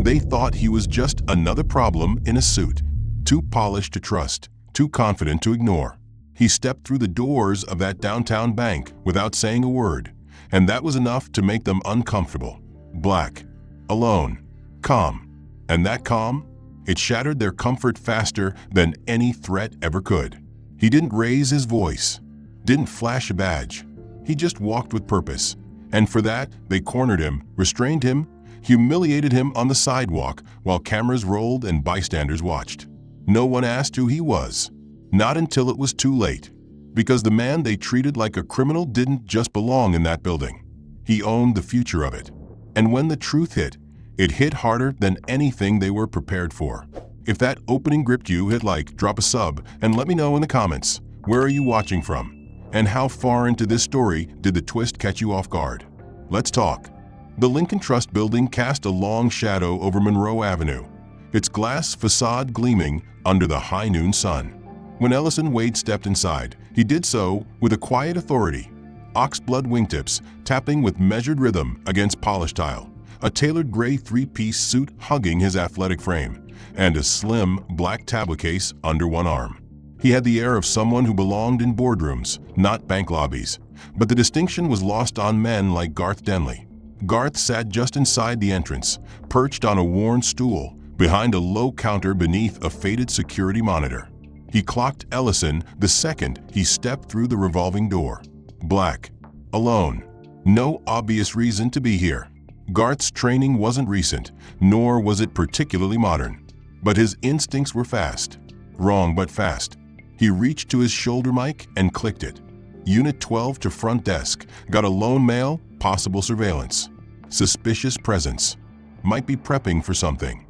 They thought he was just another problem in a suit, too polished to trust, too confident to ignore. He stepped through the doors of that downtown bank without saying a word, and that was enough to make them uncomfortable. Black, alone, calm. And that calm? It shattered their comfort faster than any threat ever could. He didn't raise his voice, didn't flash a badge. He just walked with purpose. And for that, they cornered him, restrained him, humiliated him on the sidewalk while cameras rolled and bystanders watched. No one asked who he was. Not until it was too late. Because the man they treated like a criminal didn't just belong in that building. He owned the future of it. And when the truth hit, it hit harder than anything they were prepared for. If that opening gripped you, hit like, drop a sub, and let me know in the comments, where are you watching from? And how far into this story did the twist catch you off guard? Let's talk. The Lincoln Trust building cast a long shadow over Monroe Avenue, its glass facade gleaming under the high noon sun. When Ellison Wade stepped inside, he did so with a quiet authority, oxblood wingtips tapping with measured rhythm against polished tile, a tailored gray three-piece suit hugging his athletic frame, and a slim black tablet case under one arm. He had the air of someone who belonged in boardrooms, not bank lobbies, but the distinction was lost on men like Garth Denley. Garth sat just inside the entrance, perched on a worn stool, behind a low counter beneath a faded security monitor. He clocked Ellison the second he stepped through the revolving door. Black, alone, no obvious reason to be here. Garth's training wasn't recent, nor was it particularly modern, but his instincts were fast. Wrong but fast. He reached to his shoulder mic and clicked it. Unit 12 to front desk. Got a lone male, possible surveillance. Suspicious presence. Might be prepping for something.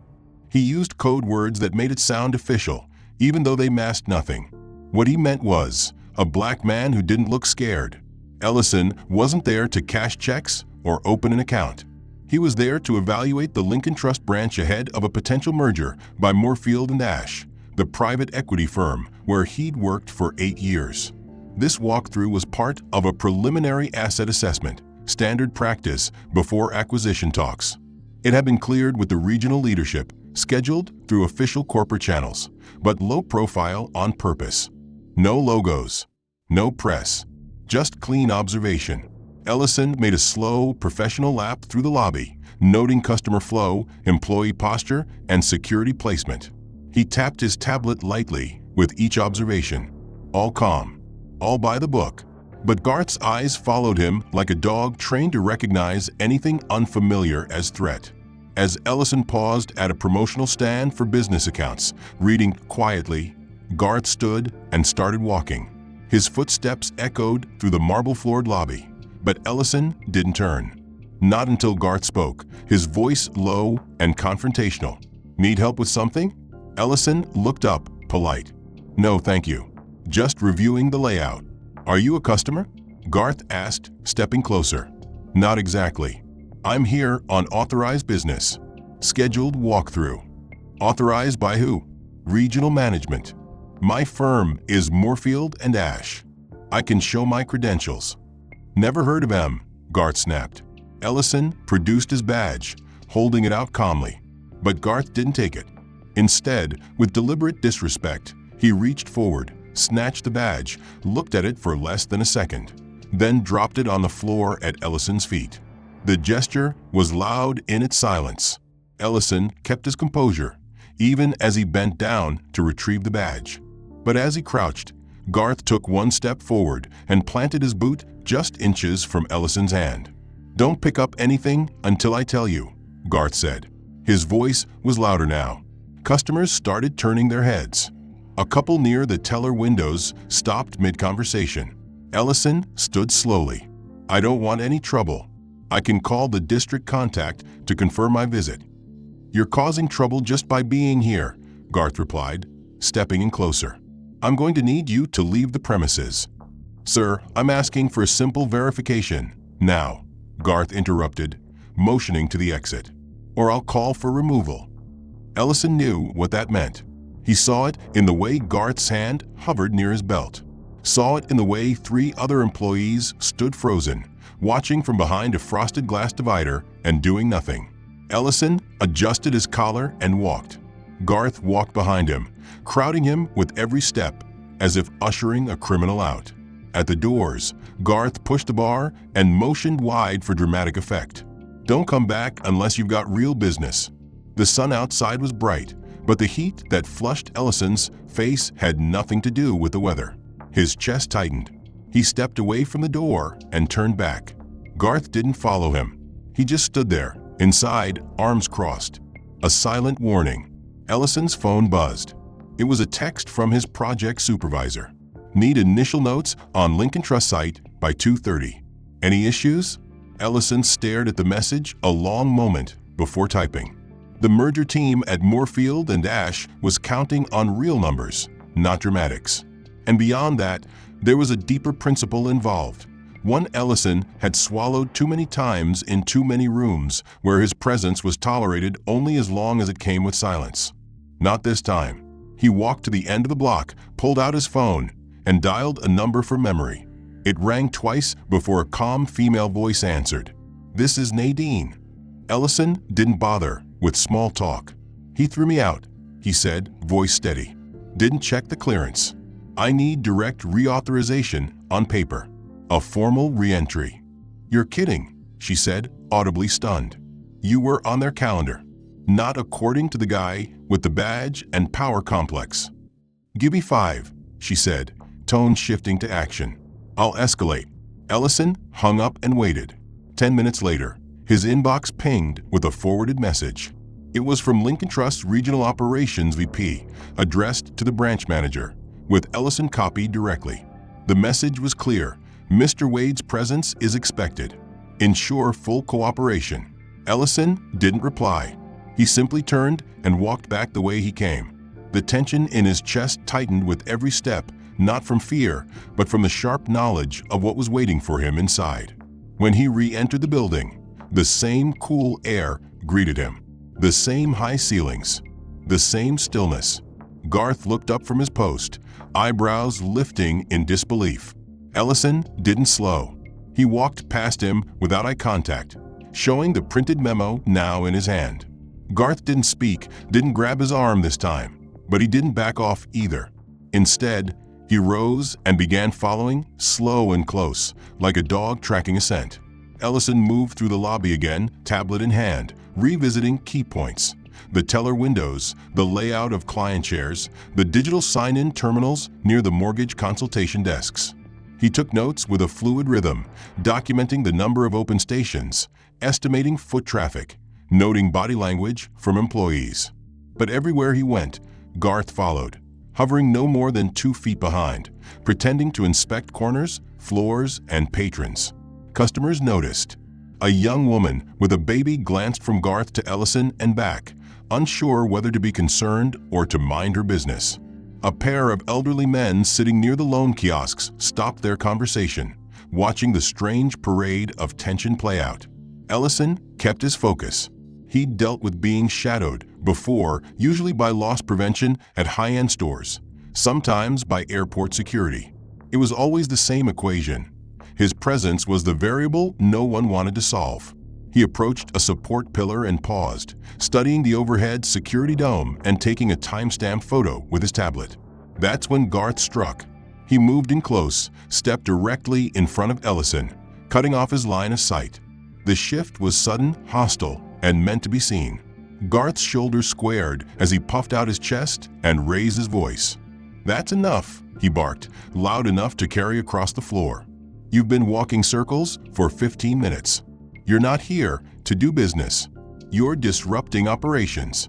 He used code words that made it sound official, even though they masked nothing. What he meant was, a black man who didn't look scared. Ellison wasn't there to cash checks or open an account. He was there to evaluate the Lincoln Trust branch ahead of a potential merger by Moorfield and Ash, the private equity firm where he'd worked for 8 years. This walkthrough was part of a preliminary asset assessment, standard practice before acquisition talks. It had been cleared with the regional leadership, scheduled through official corporate channels, but low profile on purpose. No logos, no press, just clean observation. Ellison made a slow, professional lap through the lobby, noting customer flow, employee posture, and security placement. He tapped his tablet lightly with each observation. All calm, all by the book. But Garth's eyes followed him like a dog trained to recognize anything unfamiliar as threat. As Ellison paused at a promotional stand for business accounts, reading quietly, Garth stood and started walking. His footsteps echoed through the marble-floored lobby, but Ellison didn't turn. Not until Garth spoke, his voice low and confrontational. Need help with something? Ellison looked up, polite. No, thank you. Just reviewing the layout. Are you a customer? Garth asked, stepping closer. Not exactly. I'm here on authorized business. Scheduled walkthrough. Authorized by who? Regional management. My firm is Moorfield and Ash. I can show my credentials. Never heard of them, Garth snapped. Ellison produced his badge, holding it out calmly. But Garth didn't take it. Instead, with deliberate disrespect, he reached forward, snatched the badge, looked at it for less than a second, then dropped it on the floor at Ellison's feet. The gesture was loud in its silence. Ellison kept his composure, even as he bent down to retrieve the badge. But as he crouched, Garth took one step forward and planted his boot just inches from Ellison's hand. Don't pick up anything until I tell you, Garth said. His voice was louder now. Customers started turning their heads. A couple near the teller windows stopped mid-conversation. Ellison stood slowly. I don't want any trouble. I can call the district contact to confirm my visit. You're causing trouble just by being here, Garth replied, stepping in closer. I'm going to need you to leave the premises. Sir, I'm asking for a simple verification. Now, Garth interrupted, motioning to the exit. Or I'll call for removal. Ellison knew what that meant. He saw it in the way Garth's hand hovered near his belt. Saw it in the way 3 other employees stood frozen, watching from behind a frosted glass divider and doing nothing. Ellison adjusted his collar and walked. Garth walked behind him, crowding him with every step, as if ushering a criminal out. At the doors, Garth pushed the bar and motioned wide for dramatic effect. "Don't come back unless you've got real business." The sun outside was bright, but the heat that flushed Ellison's face had nothing to do with the weather. His chest tightened. He stepped away from the door and turned back. Garth didn't follow him. He just stood there, inside, arms crossed. A silent warning. Ellison's phone buzzed. It was a text from his project supervisor. "Need initial notes on Lincoln Trust site by 2:30. Any issues?" Ellison stared at the message a long moment before typing. The merger team at Moorfield and Ash was counting on real numbers, not dramatics. And beyond that, there was a deeper principle involved. One Ellison had swallowed too many times in too many rooms where his presence was tolerated only as long as it came with silence. Not this time. He walked to the end of the block, pulled out his phone, and dialed a number from memory. It rang twice before a calm female voice answered. "This is Nadine." Ellison didn't bother with small talk. "He threw me out," he said, voice steady. "Didn't check the clearance. I need direct reauthorization on paper. A formal re-entry." "You're kidding," she said, audibly stunned. "You were on their calendar." "Not according to the guy with the badge and power complex." "Give me 5, she said, tone shifting to action. "I'll escalate." Ellison hung up and waited. 10 minutes later, his inbox pinged with a forwarded message. It was from Lincoln Trust's Regional Operations VP, addressed to the branch manager, with Ellison copied directly. The message was clear. Mr. Wade's presence is expected. Ensure full cooperation. Ellison didn't reply. He simply turned and walked back the way he came. The tension in his chest tightened with every step, not from fear, but from the sharp knowledge of what was waiting for him inside. When he re-entered the building, the same cool air greeted him. The same high ceilings. The same stillness. Garth looked up from his post, eyebrows lifting in disbelief. Ellison didn't slow. He walked past him without eye contact, showing the printed memo now in his hand. Garth didn't speak, didn't grab his arm this time, but he didn't back off either. Instead, he rose and began following, slow and close, like a dog tracking a scent. Ellison moved through the lobby again, tablet in hand, revisiting key points. The teller windows, the layout of client chairs, the digital sign-in terminals near the mortgage consultation desks. He took notes with a fluid rhythm, documenting the number of open stations, estimating foot traffic, noting body language from employees. But everywhere he went, Garth followed, hovering no more than 2 feet behind, pretending to inspect corners, floors, and patrons. Customers noticed. A young woman with a baby glanced from Garth to Ellison and back, unsure whether to be concerned or to mind her business. A pair of elderly men sitting near the loan kiosks stopped their conversation, watching the strange parade of tension play out. Ellison kept his focus. He'd dealt with being shadowed before, usually by loss prevention at high-end stores, sometimes by airport security. It was always the same equation. His presence was the variable no one wanted to solve. He approached a support pillar and paused, studying the overhead security dome and taking a time-stamped photo with his tablet. That's when Garth struck. He moved in close, stepped directly in front of Ellison, cutting off his line of sight. The shift was sudden, hostile, and meant to be seen. Garth's shoulders squared as he puffed out his chest and raised his voice. "That's enough," he barked, loud enough to carry across the floor. "You've been walking circles for 15 minutes. You're not here to do business. You're disrupting operations."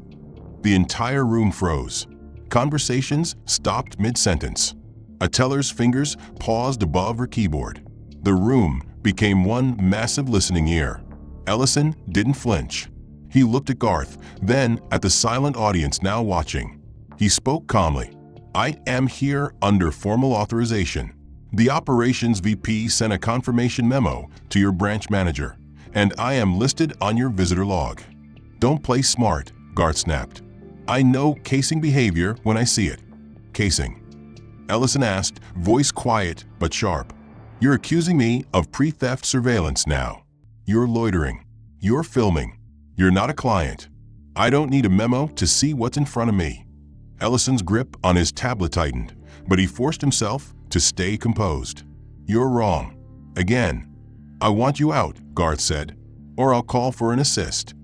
The entire room froze. Conversations stopped mid-sentence. A teller's fingers paused above her keyboard. The room became one massive listening ear. Ellison didn't flinch. He looked at Garth, then at the silent audience now watching. He spoke calmly. "I am here under formal authorization. The operations VP sent a confirmation memo to your branch manager, and I am listed on your visitor log." "Don't play smart," Garth snapped. "I know casing behavior when I see it." "Casing?" Ellison asked, voice quiet but sharp. "You're accusing me of pre-theft surveillance now. You're loitering. You're filming. You're not a client. I don't need a memo to see what's in front of me. Ellison's grip on his tablet tightened, but he forced himself to stay composed. You're wrong. Again. I want you out, Garth said, or I'll call for an assist.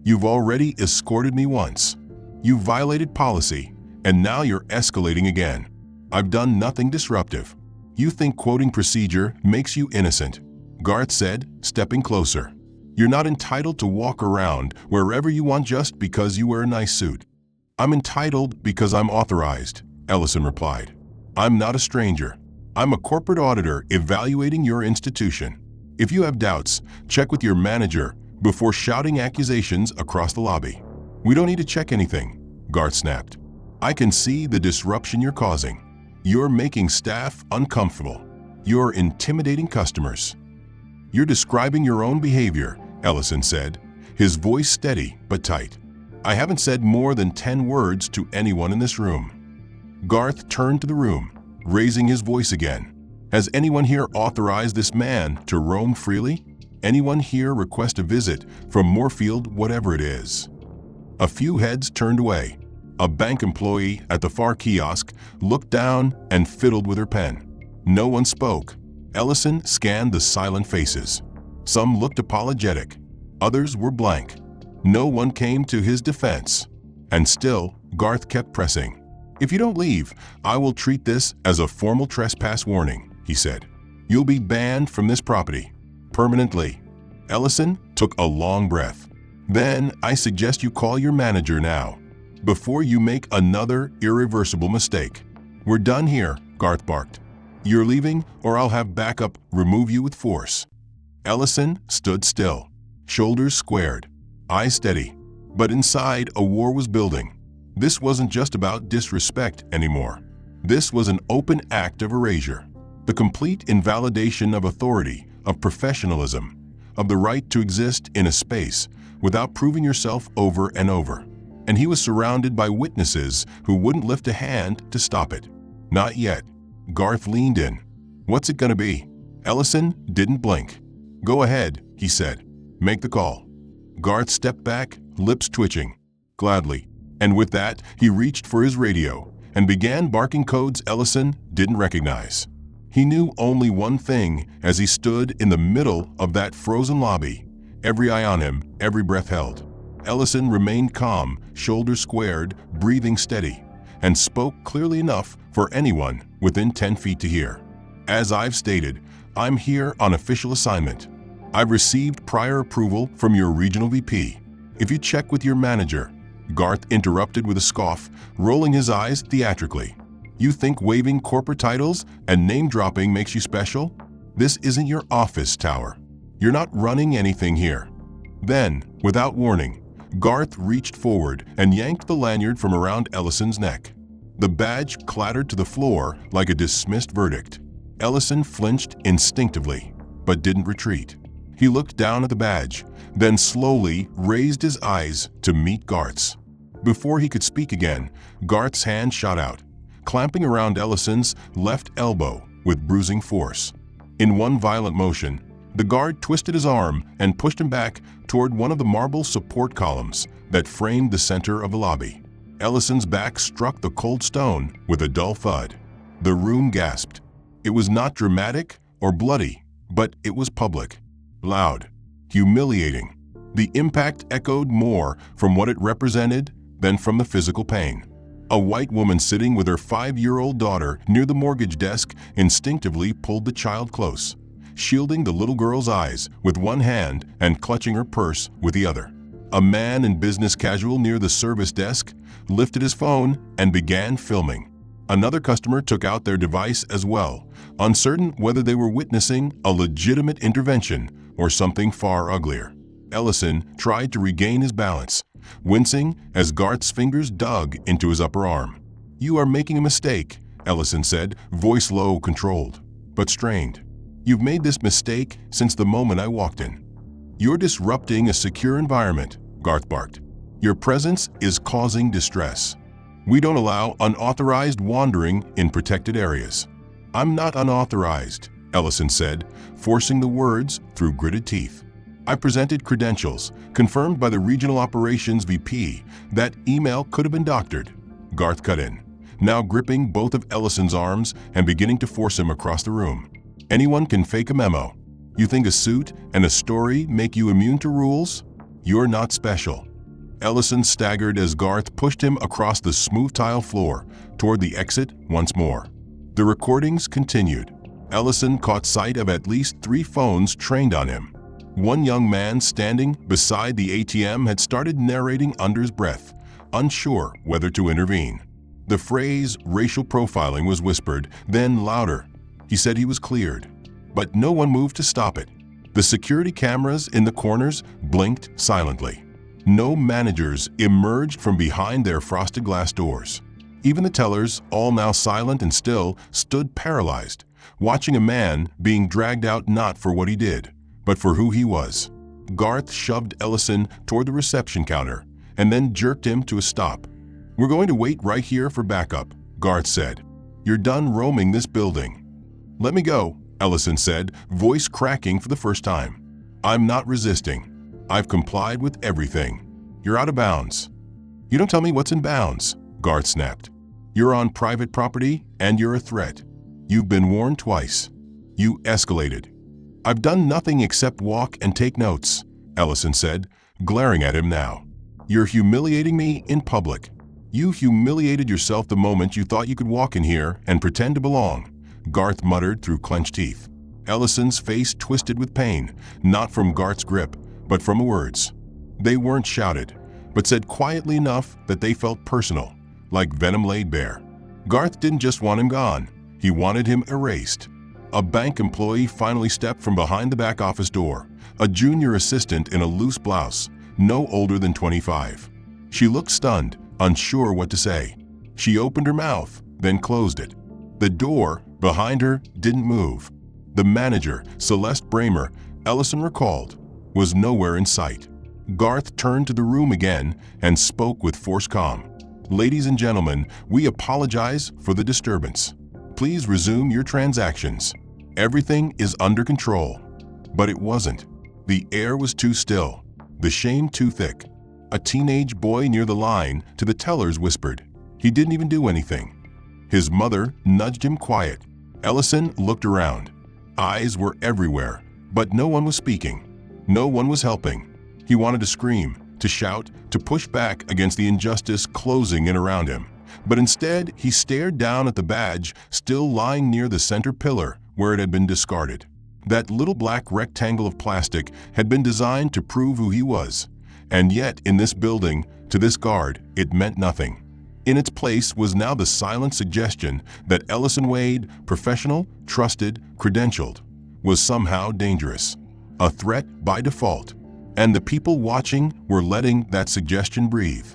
You've already escorted me once. You violated policy, and now you're escalating again. I've done nothing disruptive. You think quoting procedure makes you innocent, Garth said, stepping closer. You're not entitled to walk around wherever you want just because you wear a nice suit. I'm entitled because I'm authorized, Ellison replied. I'm not a stranger. I'm a corporate auditor evaluating your institution. If you have doubts, check with your manager before shouting accusations across the lobby. We don't need to check anything, Garth snapped. I can see the disruption you're causing. You're making staff uncomfortable. You're intimidating customers. You're describing your own behavior, Ellison said, his voice steady but tight. I haven't said more than 10 words to anyone in this room. Garth turned to the room, raising his voice again. Has anyone here authorized this man to roam freely? Anyone here request a visit from Moorfield, whatever it is? A few heads turned away. A bank employee at the far kiosk looked down and fiddled with her pen. No one spoke. Ellison scanned the silent faces. Some looked apologetic. Others were blank. No one came to his defense. And still, Garth kept pressing. If you don't leave, I will treat this as a formal trespass warning, he said. You'll be banned from this property. Permanently. Ellison took a long breath. Then I suggest you call your manager now, before you make another irreversible mistake. We're done here, Garth barked. You're leaving or I'll have backup remove you with force. Ellison stood still, shoulders squared, eyes steady. But inside, a war was building. This wasn't just about disrespect anymore. This was an open act of erasure. The complete invalidation of authority, of professionalism, of the right to exist in a space without proving yourself over and over. And he was surrounded by witnesses who wouldn't lift a hand to stop it. Not yet. Garth leaned in. What's it gonna be? Ellison didn't blink. Go ahead, he said. Make the call. Garth stepped back, lips twitching. Gladly. And with that, he reached for his radio and began barking codes Ellison didn't recognize. He knew only one thing as he stood in the middle of that frozen lobby, every eye on him, every breath held. Ellison remained calm, shoulders squared, breathing steady, and spoke clearly enough for anyone within 10 feet to hear. As I've stated, I'm here on official assignment. I've received prior approval from your regional VP. If you check with your manager, Garth interrupted with a scoff, rolling his eyes theatrically. You think waving corporate titles and name-dropping makes you special? This isn't your office tower. You're not running anything here. Then, without warning, Garth reached forward and yanked the lanyard from around Ellison's neck. The badge clattered to the floor like a dismissed verdict. Ellison flinched instinctively, but didn't retreat. He looked down at the badge, then slowly raised his eyes to meet Garth's. Before he could speak again, Garth's hand shot out, clamping around Ellison's left elbow with bruising force. In one violent motion, the guard twisted his arm and pushed him back toward one of the marble support columns that framed the center of the lobby. Ellison's back struck the cold stone with a dull thud. The room gasped. It was not dramatic or bloody, but it was public, loud, humiliating. The impact echoed more from what it represented than from the physical pain. A white woman sitting with her 5-year-old daughter near the mortgage desk instinctively pulled the child close, shielding the little girl's eyes with one hand and clutching her purse with the other. A man in business casual near the service desk lifted his phone and began filming. Another customer took out their device as well, uncertain whether they were witnessing a legitimate intervention or something far uglier. Ellison tried to regain his balance, wincing as Garth's fingers dug into his upper arm. You are making a mistake, Ellison said, voice low, controlled, but strained. You've made this mistake since the moment I walked in. You're disrupting a secure environment, Garth barked. Your presence is causing distress. We don't allow unauthorized wandering in protected areas. I'm not unauthorized, Ellison said, forcing the words through gritted teeth. I presented credentials, confirmed by the regional operations VP. That email could have been doctored. Garth cut in, now gripping both of Ellison's arms and beginning to force him across the room. Anyone can fake a memo. You think a suit and a story make you immune to rules? You're not special. Ellison staggered as Garth pushed him across the smooth tile floor toward the exit once more. The recordings continued. Ellison caught sight of at least 3 phones trained on him. One young man standing beside the ATM had started narrating under his breath, unsure whether to intervene. The phrase racial profiling was whispered, then louder. He said he was cleared, but no one moved to stop it. The security cameras in the corners blinked silently. No managers emerged from behind their frosted glass doors. Even the tellers, all now silent and still, stood paralyzed, watching a man being dragged out not for what he did, but for who he was. Garth shoved Ellison toward the reception counter and then jerked him to a stop. "We're going to wait right here for backup," Garth said. "You're done roaming this building." "Let me go," Ellison said, voice cracking for the first time. "I'm not resisting. I've complied with everything. You're out of bounds." "You don't tell me what's in bounds," Garth snapped. "You're on private property and you're a threat. You've been warned twice. You escalated." "I've done nothing except walk and take notes," Ellison said, glaring at him now. "You're humiliating me in public. You humiliated yourself the moment you thought you could walk in here and pretend to belong," Garth muttered through clenched teeth. Ellison's face twisted with pain, not from Garth's grip, but from the words. They weren't shouted, but said quietly enough that they felt personal, like venom laid bare. Garth didn't just want him gone, he wanted him erased. A bank employee finally stepped from behind the back office door, a junior assistant in a loose blouse, no older than 25. She looked stunned, unsure what to say. She opened her mouth, then closed it. The door behind her didn't move. The manager, Celeste Bramer, Ellison recalled, was nowhere in sight. Garth turned to the room again and spoke with forced calm. "Ladies and gentlemen, we apologize for the disturbance. Please resume your transactions. Everything is under control." But it wasn't. The air was too still, the shame too thick. A teenage boy near the line to the tellers whispered. He didn't even do anything. His mother nudged him quiet. Ellison looked around. Eyes were everywhere, but no one was speaking. No one was helping. He wanted to scream, to shout, to push back against the injustice closing in around him. But instead, he stared down at the badge still lying near the center pillar where it had been discarded. That little black rectangle of plastic had been designed to prove who he was. And yet, in this building, to this guard, it meant nothing. In its place was now the silent suggestion that Ellison Wade, professional, trusted, credentialed, was somehow dangerous. A threat by default. And the people watching were letting that suggestion breathe.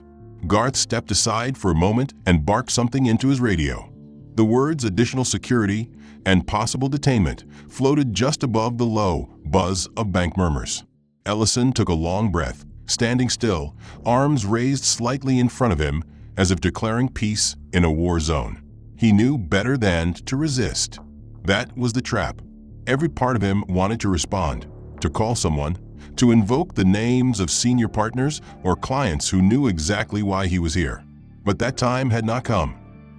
Garth stepped aside for a moment and barked something into his radio. The words additional security and possible detainment floated just above the low buzz of bank murmurs. Ellison took a long breath, standing still, arms raised slightly in front of him as if declaring peace in a war zone. He knew better than to resist. That was the trap. Every part of him wanted to respond, to call someone, to invoke the names of senior partners or clients who knew exactly why he was here. But that time had not come.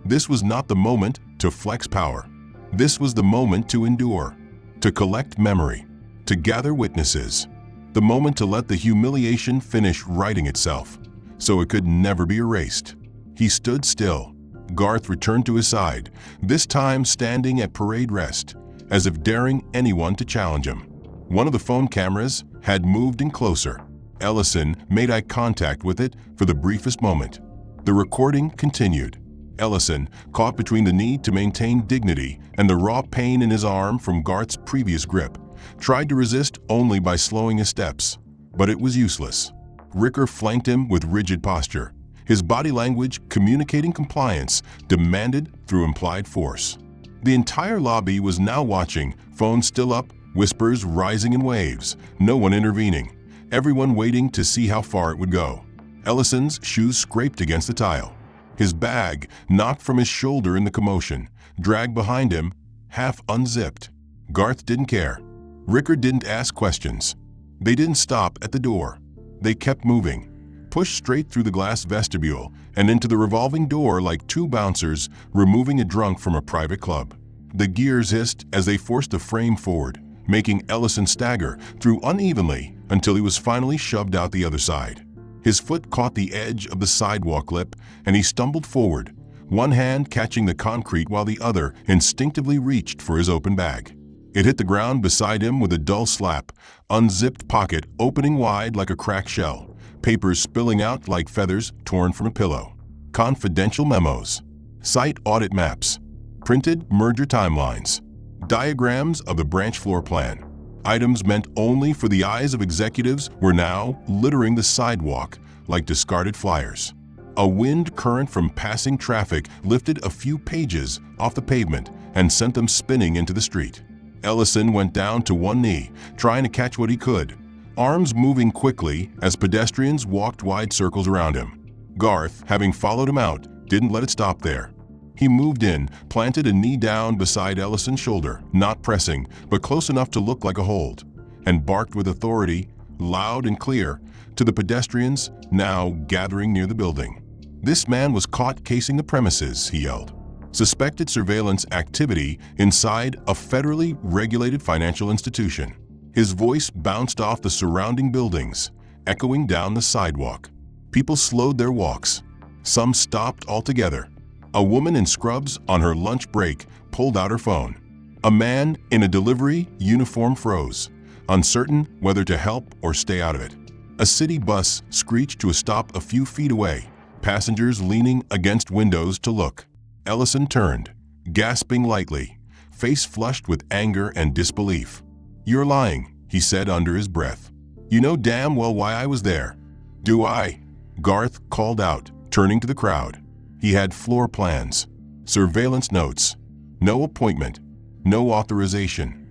This was not the moment to flex power. This was the moment to endure, to collect memory, to gather witnesses. The moment to let the humiliation finish writing itself, so it could never be erased. He stood still. Garth returned to his side, this time standing at parade rest, as if daring anyone to challenge him. One of the phone cameras had moved in closer. Ellison made eye contact with it for the briefest moment. The recording continued. Ellison, caught between the need to maintain dignity and the raw pain in his arm from Garth's previous grip, tried to resist only by slowing his steps. But it was useless. Ricker flanked him with rigid posture, his body language communicating compliance, demanded through implied force. The entire lobby was now watching, phones still up, whispers rising in waves, no one intervening, everyone waiting to see how far it would go. Ellison's shoes scraped against the tile. His bag, knocked from his shoulder in the commotion, dragged behind him, half unzipped. Garth didn't care. Ricker didn't ask questions. They didn't stop at the door. They kept moving, pushed straight through the glass vestibule and into the revolving door like two bouncers removing a drunk from a private club. The gears hissed as they forced the frame forward, making Ellison stagger through unevenly until he was finally shoved out the other side. His foot caught the edge of the sidewalk lip and he stumbled forward, one hand catching the concrete while the other instinctively reached for his open bag. It hit the ground beside him with a dull slap, unzipped pocket opening wide like a cracked shell, papers spilling out like feathers torn from a pillow. Confidential memos, site audit maps, printed merger timelines, diagrams of the branch floor plan. Items meant only for the eyes of executives were now littering the sidewalk like discarded flyers. A wind current from passing traffic lifted a few pages off the pavement and sent them spinning into the street. Ellison went down to one knee, trying to catch what he could, arms moving quickly as pedestrians walked wide circles around him. Garth, having followed him out, didn't let it stop there. He moved in, planted a knee down beside Ellison's shoulder, not pressing, but close enough to look like a hold, and barked with authority, loud and clear, to the pedestrians now gathering near the building. This man was caught casing the premises, he yelled. Suspected surveillance activity inside a federally regulated financial institution. His voice bounced off the surrounding buildings, echoing down the sidewalk. People slowed their walks. Some stopped altogether. A woman in scrubs on her lunch break pulled out her phone. A man in a delivery uniform froze, uncertain whether to help or stay out of it. A city bus screeched to a stop a few feet away, passengers leaning against windows to look. Ellison turned, gasping lightly, face flushed with anger and disbelief. "You're lying," he said under his breath. "You know damn well why I was there." "Do I?" Garth called out, turning to the crowd. He had floor plans, surveillance notes, no appointment, no authorization.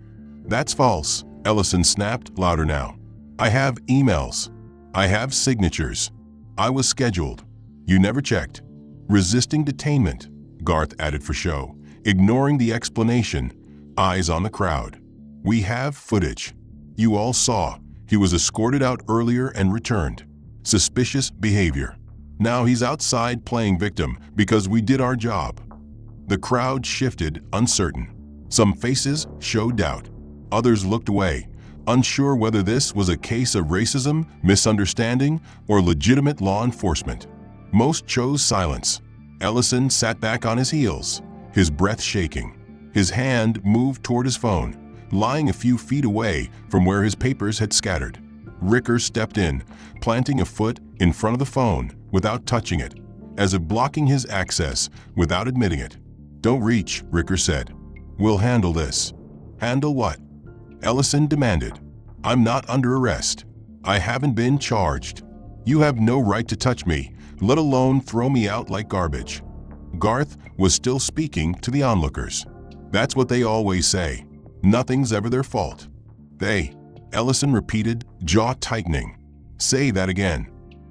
"That's false," Ellison snapped louder now. "I have emails. I have signatures. I was scheduled. You never checked." "Resisting detainment," Garth added for show, ignoring the explanation, eyes on the crowd. "We have footage. You all saw. He was escorted out earlier and returned. Suspicious behavior. Now he's outside playing victim because we did our job." The crowd shifted, uncertain. Some faces showed doubt. Others looked away, unsure whether this was a case of racism, misunderstanding, or legitimate law enforcement. Most chose silence. Ellison sat back on his heels, his breath shaking. His hand moved toward his phone, lying a few feet away from where his papers had scattered. Ricker stepped in, planting a foot in front of the phone without touching it, as if blocking his access without admitting it. "Don't reach," Ricker said. "We'll handle this." "Handle what?" Ellison demanded. "I'm not under arrest. I haven't been charged. You have no right to touch me, let alone throw me out like garbage." Garth was still speaking to the onlookers. "That's what they always say. Nothing's ever their fault." "They," Ellison repeated, jaw tightening. "Say that again."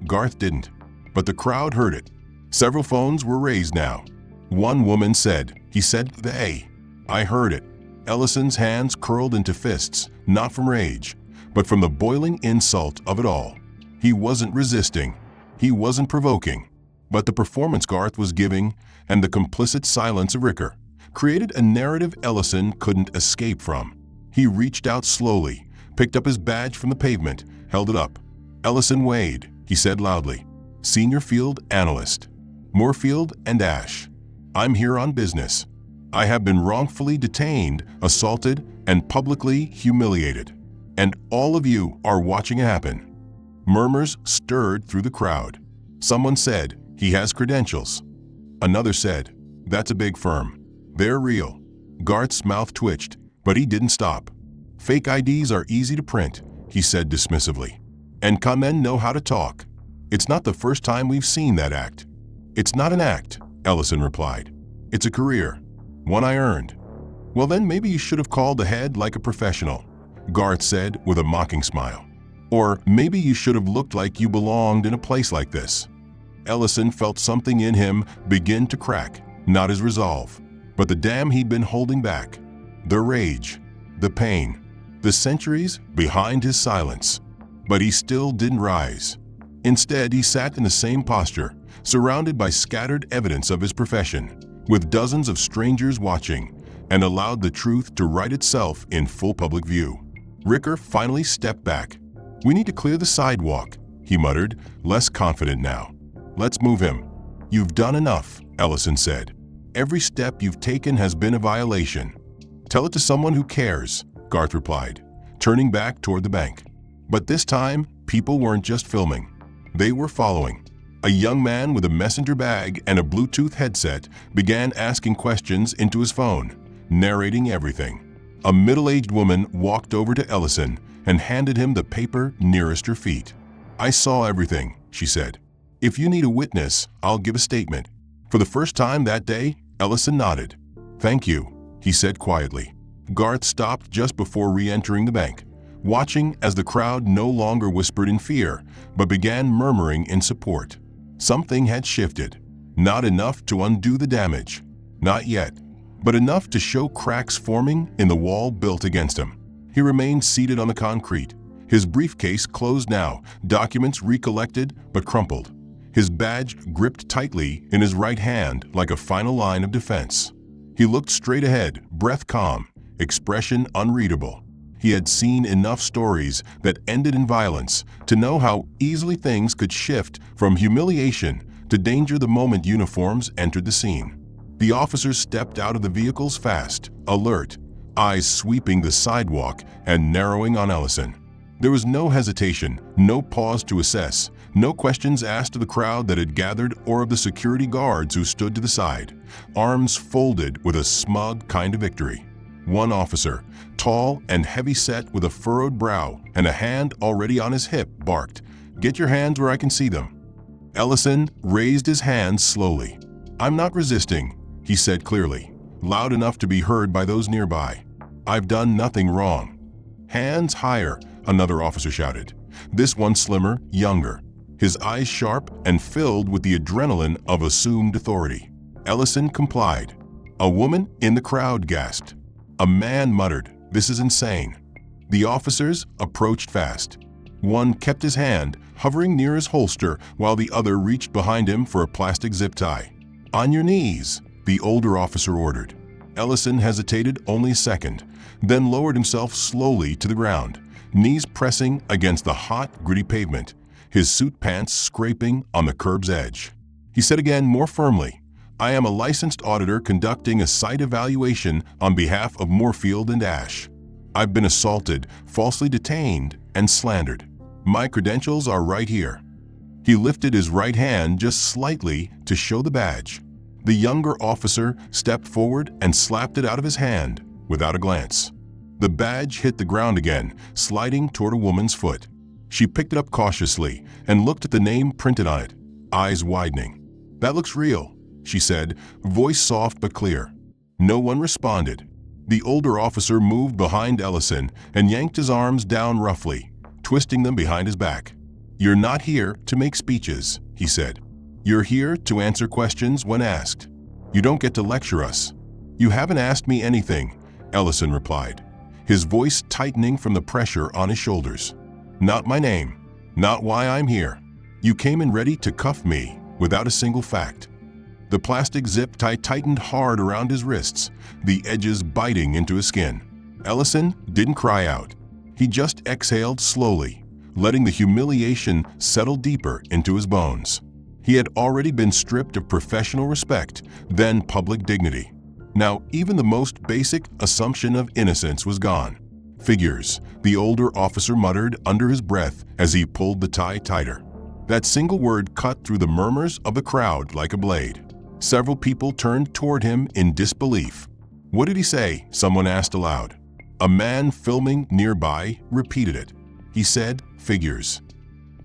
Garth didn't, but the crowd heard it. Several phones were raised now. One woman said, "He said they." "I heard it." Ellison's hands curled into fists, not from rage, but from the boiling insult of it all. He wasn't resisting. He wasn't provoking. But the performance Garth was giving and the complicit silence of Ricker created a narrative Ellison couldn't escape from. He reached out slowly, picked up his badge from the pavement, held it up. "Ellison Wade," he said loudly, "Senior Field Analyst, Moorfield and Ash. I'm here on business. I have been wrongfully detained, assaulted, and publicly humiliated. And all of you are watching it happen." Murmurs stirred through the crowd. Someone said, "He has credentials." Another said, "That's a big firm. They're real." Garth's mouth twitched, but he didn't stop. "Fake IDs are easy to print," he said dismissively. "And con men know how to talk. It's not the first time we've seen that act." "It's not an act," Ellison replied. "It's a career. One I earned." "Well, then maybe you should have called ahead like a professional," Garth said with a mocking smile. "Or maybe you should have looked like you belonged in a place like this." Ellison felt something in him begin to crack, not his resolve, but the dam he'd been holding back. The rage, the pain, the centuries behind his silence. But he still didn't rise. Instead, he sat in the same posture, surrounded by scattered evidence of his profession, with dozens of strangers watching, and allowed the truth to right itself in full public view. Ricker finally stepped back. "We need to clear the sidewalk," he muttered, less confident now. "Let's move him." "You've done enough," Ellison said. "Every step you've taken has been a violation." "Tell it to someone who cares," Garth replied, turning back toward the bank. But this time, people weren't just filming. They were following. A young man with a messenger bag and a Bluetooth headset began asking questions into his phone, narrating everything. A middle-aged woman walked over to Ellison and handed him the paper nearest her feet. "I saw everything," she said. "If you need a witness, I'll give a statement." For the first time that day, Ellison nodded. "Thank you," he said quietly. Garth stopped just before re-entering the bank, watching as the crowd no longer whispered in fear, but began murmuring in support. Something had shifted. Not enough to undo the damage. Not yet. But enough to show cracks forming in the wall built against him. He remained seated on the concrete, his briefcase closed now, documents recollected but crumpled. His badge gripped tightly in his right hand like a final line of defense. He looked straight ahead, breath calm, expression unreadable. He had seen enough stories that ended in violence to know how easily things could shift from humiliation to danger the moment uniforms entered the scene. The officers stepped out of the vehicles fast, alert, eyes sweeping the sidewalk and narrowing on Ellison. There was no hesitation, no pause to assess, no questions asked of the crowd that had gathered or of the security guards who stood to the side, arms folded with a smug kind of victory. One officer, tall and heavy-set with a furrowed brow and a hand already on his hip, barked, "Get your hands where I can see them." Ellison raised his hands slowly. "I'm not resisting," he said clearly, loud enough to be heard by those nearby. "I've done nothing wrong." "Hands higher," another officer shouted, this one slimmer, younger, his eyes sharp and filled with the adrenaline of assumed authority. Ellison complied. A woman in the crowd gasped. A man muttered, "This is insane." The officers approached fast. One kept his hand hovering near his holster while the other reached behind him for a plastic zip tie. "On your knees," the older officer ordered. Ellison hesitated only a second, then lowered himself slowly to the ground, knees pressing against the hot, gritty pavement, his suit pants scraping on the curb's edge. He said again more firmly, "I am a licensed auditor conducting a site evaluation on behalf of Moorfield and Ash. I've been assaulted, falsely detained, and slandered. My credentials are right here." He lifted his right hand just slightly to show the badge. The younger officer stepped forward and slapped it out of his hand without a glance. The badge hit the ground again, sliding toward a woman's foot. She picked it up cautiously and looked at the name printed on it, eyes widening. "That looks real," she said, voice soft but clear. No one responded. The older officer moved behind Ellison and yanked his arms down roughly, twisting them behind his back. "You're not here to make speeches," he said. "You're here to answer questions when asked. You don't get to lecture us." "You haven't asked me anything," Ellison replied, his voice tightening from the pressure on his shoulders. "Not my name, not why I'm here. You came in ready to cuff me without a single fact." The plastic zip tie tightened hard around his wrists, the edges biting into his skin. Ellison didn't cry out. He just exhaled slowly, letting the humiliation settle deeper into his bones. He had already been stripped of professional respect, then public dignity. Now, even the most basic assumption of innocence was gone. "Figures," the older officer muttered under his breath as he pulled the tie tighter. That single word cut through the murmurs of the crowd like a blade. Several people turned toward him in disbelief. "What did he say?" someone asked aloud. A man filming nearby repeated it. He said, "Figures."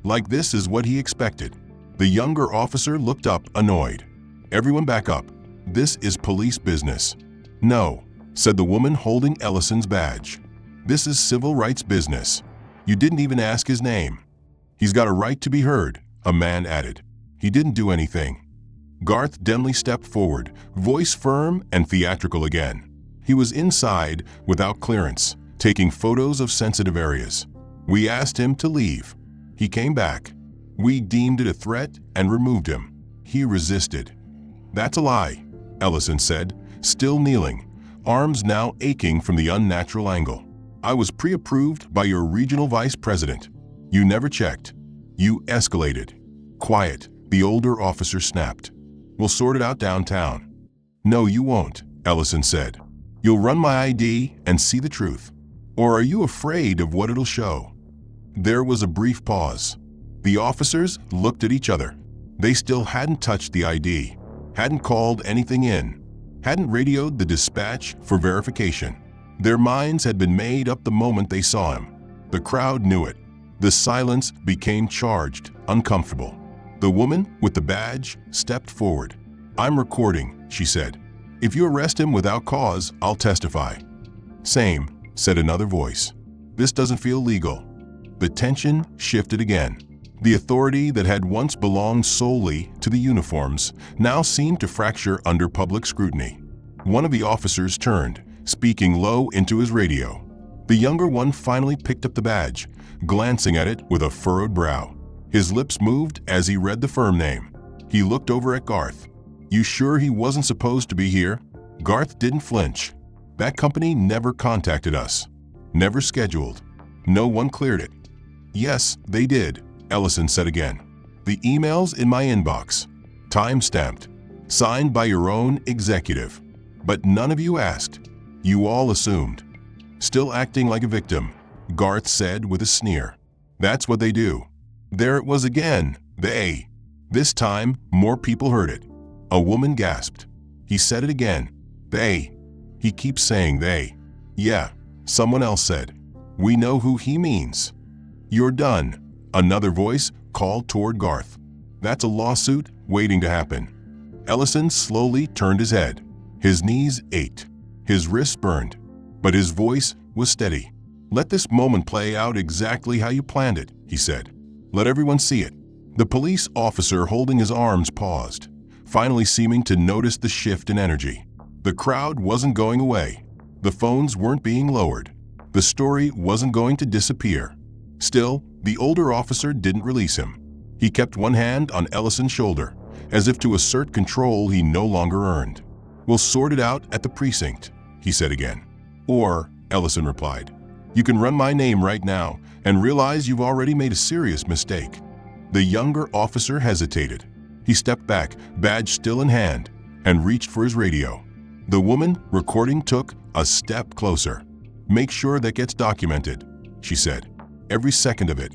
Like this is what he expected. The younger officer looked up, annoyed. "Everyone back up. This is police business." "No," said the woman holding Ellison's badge. "This is civil rights business. You didn't even ask his name." "He's got a right to be heard," a man added. "He didn't do anything." Garth Denley stepped forward, voice firm and theatrical again. He was inside without clearance, taking photos of sensitive areas. We asked him to leave. He came back. We deemed it a threat and removed him. He resisted." "That's a lie," Ellison said, still kneeling, arms now aching from the unnatural angle. "I was pre-approved by your regional vice president. You never checked. You escalated." "Quiet," the older officer snapped. "We'll sort it out downtown." "No, you won't," Ellison said. "You'll run my ID and see the truth. Or are you afraid of what it'll show?" There was a brief pause. The officers looked at each other. They still hadn't touched the ID, hadn't called anything in, hadn't radioed the dispatch for verification. Their minds had been made up the moment they saw him. The crowd knew it. The silence became charged, uncomfortable. The woman with the badge stepped forward. "I'm recording," she said. "If you arrest him without cause, I'll testify." "Same," said another voice. "This doesn't feel legal." The tension shifted again. The authority that had once belonged solely to the uniforms now seemed to fracture under public scrutiny. One of the officers turned, speaking low into his radio. The younger one finally picked up the badge, glancing at it with a furrowed brow. His lips moved as he read the firm name. He looked over at Garth. "You sure he wasn't supposed to be here?" Garth didn't flinch. "That company never contacted us. Never scheduled. No one cleared it." "Yes, they did," Ellison said again. "The email's in my inbox. Time-stamped. Signed by your own executive. But none of you asked. You all assumed." "Still acting like a victim," Garth said with a sneer. "That's what they do." There it was again, they. This time, more people heard it. A woman gasped. He said it again. "They." He keeps saying they. "Yeah," someone else said. "We know who he means." "You're done," another voice called toward Garth. "That's a lawsuit waiting to happen." Ellison slowly turned his head. His knees ached. His wrists burned. But his voice was steady. "Let this moment play out exactly how you planned it," he said. "Let everyone see it." The police officer holding his arms paused, finally seeming to notice the shift in energy. The crowd wasn't going away. The phones weren't being lowered. The story wasn't going to disappear. Still, the older officer didn't release him. He kept one hand on Ellison's shoulder, as if to assert control he no longer earned. "We'll sort it out at the precinct," he said again. "Or," Ellison replied, "you can run my name right now and realize you've already made a serious mistake." The younger officer hesitated. He stepped back, badge still in hand, and reached for his radio. The woman recording took a step closer. "Make sure that gets documented," she said. "Every second of it."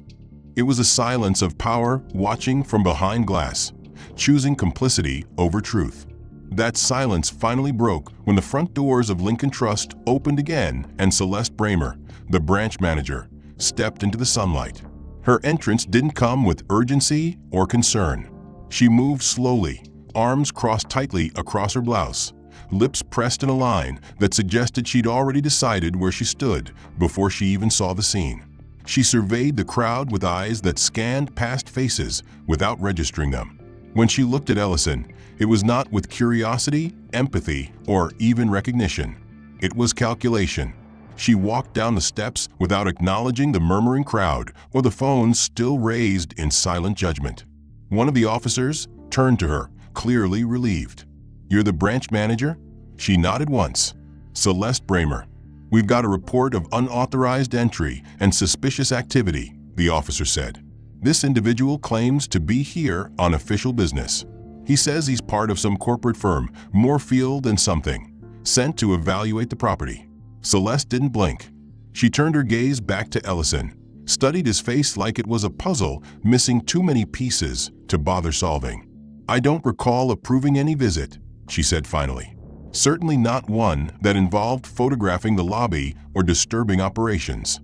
It was a silence of power watching from behind glass, choosing complicity over truth. That silence finally broke when the front doors of Lincoln Trust opened again and Celeste Bramer, the branch manager, stepped into the sunlight. Her entrance didn't come with urgency or concern. She moved slowly, arms crossed tightly across her blouse, lips pressed in a line that suggested she'd already decided where she stood before she even saw the scene. She surveyed the crowd with eyes that scanned past faces without registering them. When she looked at Ellison, it was not with curiosity, empathy, or even recognition. It was calculation. She walked down the steps without acknowledging the murmuring crowd or the phones still raised in silent judgment. One of the officers turned to her, clearly relieved. "You're the branch manager?" She nodded once. "Celeste Bramer. We've got a report of unauthorized entry and suspicious activity," the officer said. "This individual claims to be here on official business. He says he's part of some corporate firm, Moorfield and something, sent to evaluate the property." Celeste didn't blink. She turned her gaze back to Ellison, studied his face like it was a puzzle missing too many pieces to bother solving. "I don't recall approving any visit," she said finally. "Certainly not one that involved photographing the lobby or disturbing operations."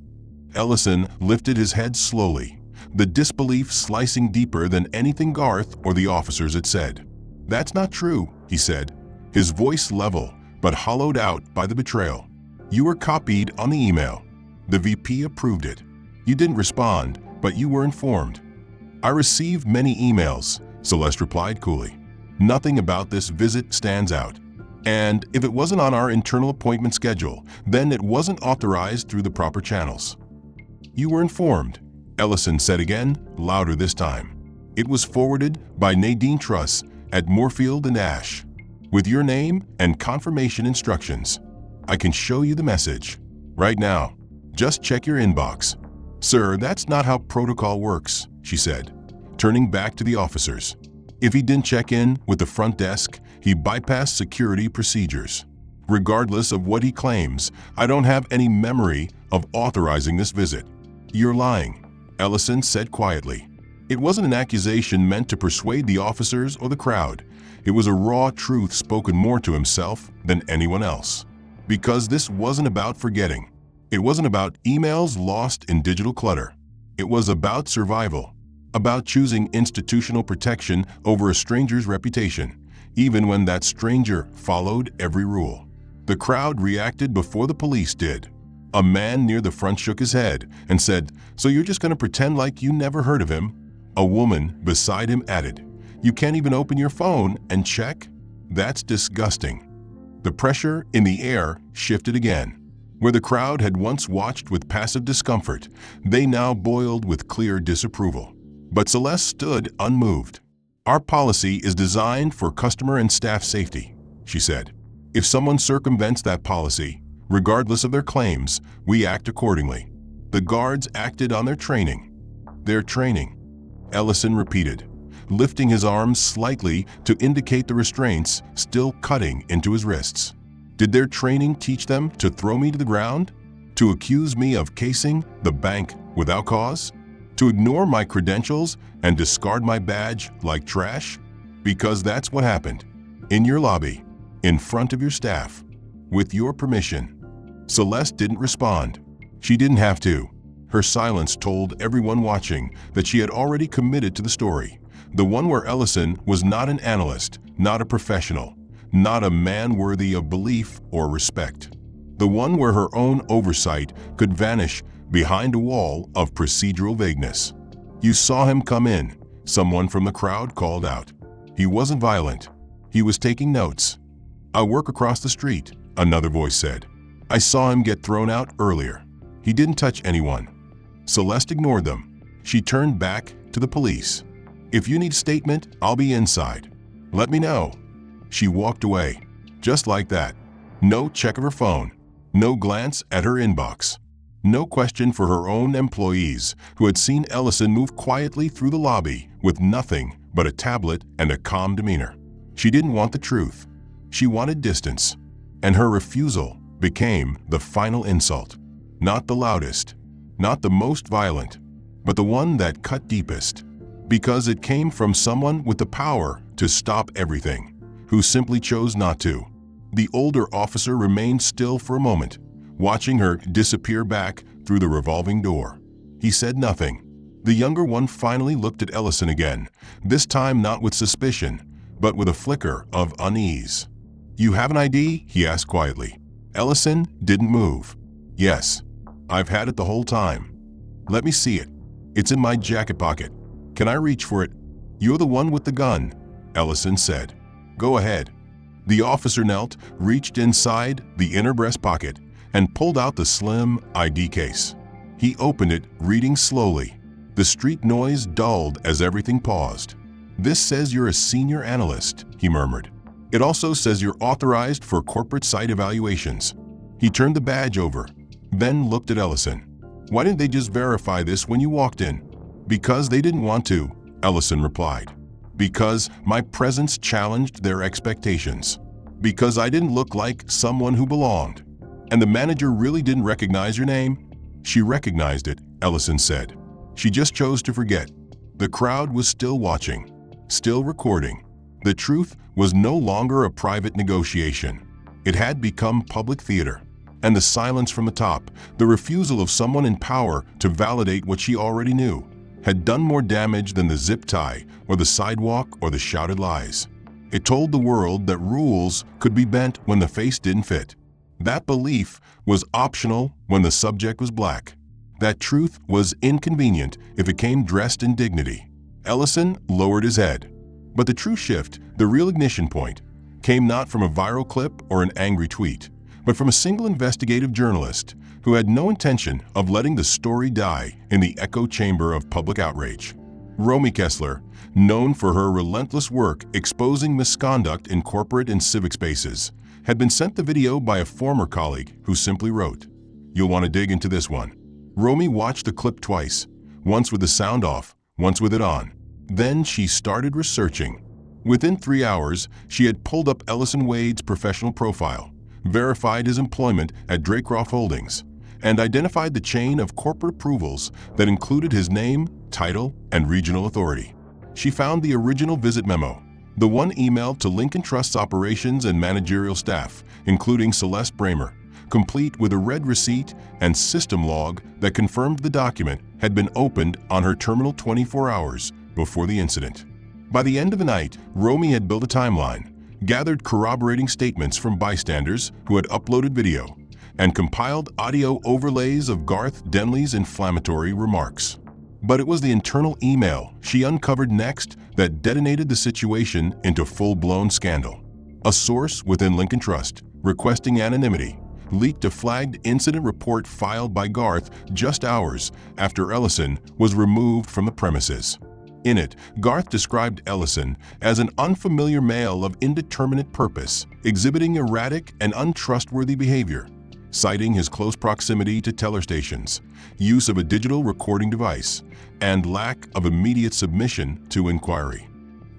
Ellison lifted his head slowly, the disbelief slicing deeper than anything Garth or the officers had said. "That's not true," he said, his voice level but hollowed out by the betrayal. "You were copied on the email. The VP approved it. You didn't respond, but you were informed." "I received many emails," Celeste replied coolly. "Nothing about this visit stands out. And if it wasn't on our internal appointment schedule, then it wasn't authorized through the proper channels." You were informed, Ellison said again, louder this time. It was forwarded by Nadine Truss at Moorfield and Ash, with your name and confirmation instructions. I can show you the message. Right now. Just check your inbox. Sir, that's not how protocol works, she said, turning back to the officers. If he didn't check in with the front desk, he bypassed security procedures. Regardless of what he claims, I don't have any memory of authorizing this visit. You're lying, Ellison said quietly. It wasn't an accusation meant to persuade the officers or the crowd. It was a raw truth spoken more to himself than anyone else. Because this wasn't about forgetting. It wasn't about emails lost in digital clutter. It was about survival, about choosing institutional protection over a stranger's reputation, even when that stranger followed every rule. The crowd reacted before the police did. A man near the front shook his head and said, "So you're just going to pretend like you never heard of him?" A woman beside him added, "You can't even open your phone and check? That's disgusting." The pressure in the air shifted again. Where the crowd had once watched with passive discomfort, they now boiled with clear disapproval. But Celeste stood unmoved. "Our policy is designed for customer and staff safety," she said. "If someone circumvents that policy, regardless of their claims, we act accordingly." The guards acted on their training. Their training, Ellison repeated, lifting his arms slightly to indicate the restraints still cutting into his wrists. Did their training teach them to throw me to the ground? To accuse me of casing the bank without cause? To ignore my credentials and discard my badge like trash? Because that's what happened. In your lobby, in front of your staff, with your permission. Celeste didn't respond. She didn't have to. Her silence told everyone watching that she had already committed to the story. The one where Ellison was not an analyst, not a professional, not a man worthy of belief or respect. The one where her own oversight could vanish behind a wall of procedural vagueness. "You saw him come in," someone from the crowd called out. "He wasn't violent. He was taking notes." "I work across the street," another voice said. "I saw him get thrown out earlier. He didn't touch anyone." Celeste ignored them. She turned back to the police. "If you need a statement, I'll be inside. Let me know." She walked away, just like that. No check of her phone, no glance at her inbox, no question for her own employees who had seen Ellison move quietly through the lobby with nothing but a tablet and a calm demeanor. She didn't want the truth. She wanted distance, and her refusal became the final insult. Not the loudest, not the most violent, but the one that cut deepest, because it came from someone with the power to stop everything, who simply chose not to. The older officer remained still for a moment, watching her disappear back through the revolving door. He said nothing. The younger one finally looked at Ellison again, this time not with suspicion, but with a flicker of unease. "You have an ID?" he asked quietly. Ellison didn't move. "Yes, I've had it the whole time." "Let me see it. It's in my jacket pocket. Can I reach for it?" "You're the one with the gun," Ellison said. "Go ahead." The officer knelt, reached inside the inner breast pocket, and pulled out the slim ID case. He opened it, reading slowly. The street noise dulled as everything paused. "This says you're a senior analyst," he murmured. "It also says you're authorized for corporate site evaluations." He turned the badge over, then looked at Ellison. "Why didn't they just verify this when you walked in?" "Because they didn't want to," Ellison replied. "Because my presence challenged their expectations. Because I didn't look like someone who belonged. And the manager really didn't recognize your name?" "She recognized it," Ellison said. "She just chose to forget." The crowd was still watching, still recording. The truth was no longer a private negotiation. It had become public theater. And the silence from the top, the refusal of someone in power to validate what she already knew, had done more damage than the zip tie or the sidewalk or the shouted lies. It told the world that rules could be bent when the face didn't fit. That belief was optional when the subject was black. That truth was inconvenient if it came dressed in dignity. Ellison lowered his head. But the true shift, the real ignition point, came not from a viral clip or an angry tweet, but from a single investigative journalist, who had no intention of letting the story die in the echo chamber of public outrage. Romy Kessler, known for her relentless work exposing misconduct in corporate and civic spaces, had been sent the video by a former colleague who simply wrote, "You'll want to dig into this one." Romy watched the clip twice, once with the sound off, once with it on. Then she started researching. Within 3 hours, she had pulled up Ellison Wade's professional profile, verified his employment at Draycroft Holdings, and identified the chain of corporate approvals that included his name, title, and regional authority. She found the original visit memo, the one emailed to Lincoln Trust's operations and managerial staff, including Celeste Bramer, complete with a red receipt and system log that confirmed the document had been opened on her terminal 24 hours before the incident. By the end of the night, Romy had built a timeline, gathered corroborating statements from bystanders who had uploaded video, and compiled audio overlays of Garth Denley's inflammatory remarks. But it was the internal email she uncovered next that detonated the situation into full-blown scandal. A source within Lincoln Trust, requesting anonymity, leaked a flagged incident report filed by Garth just hours after Ellison was removed from the premises. In it, Garth described Ellison as an unfamiliar male of indeterminate purpose, exhibiting erratic and untrustworthy behavior, citing his close proximity to teller stations, use of a digital recording device, and lack of immediate submission to inquiry.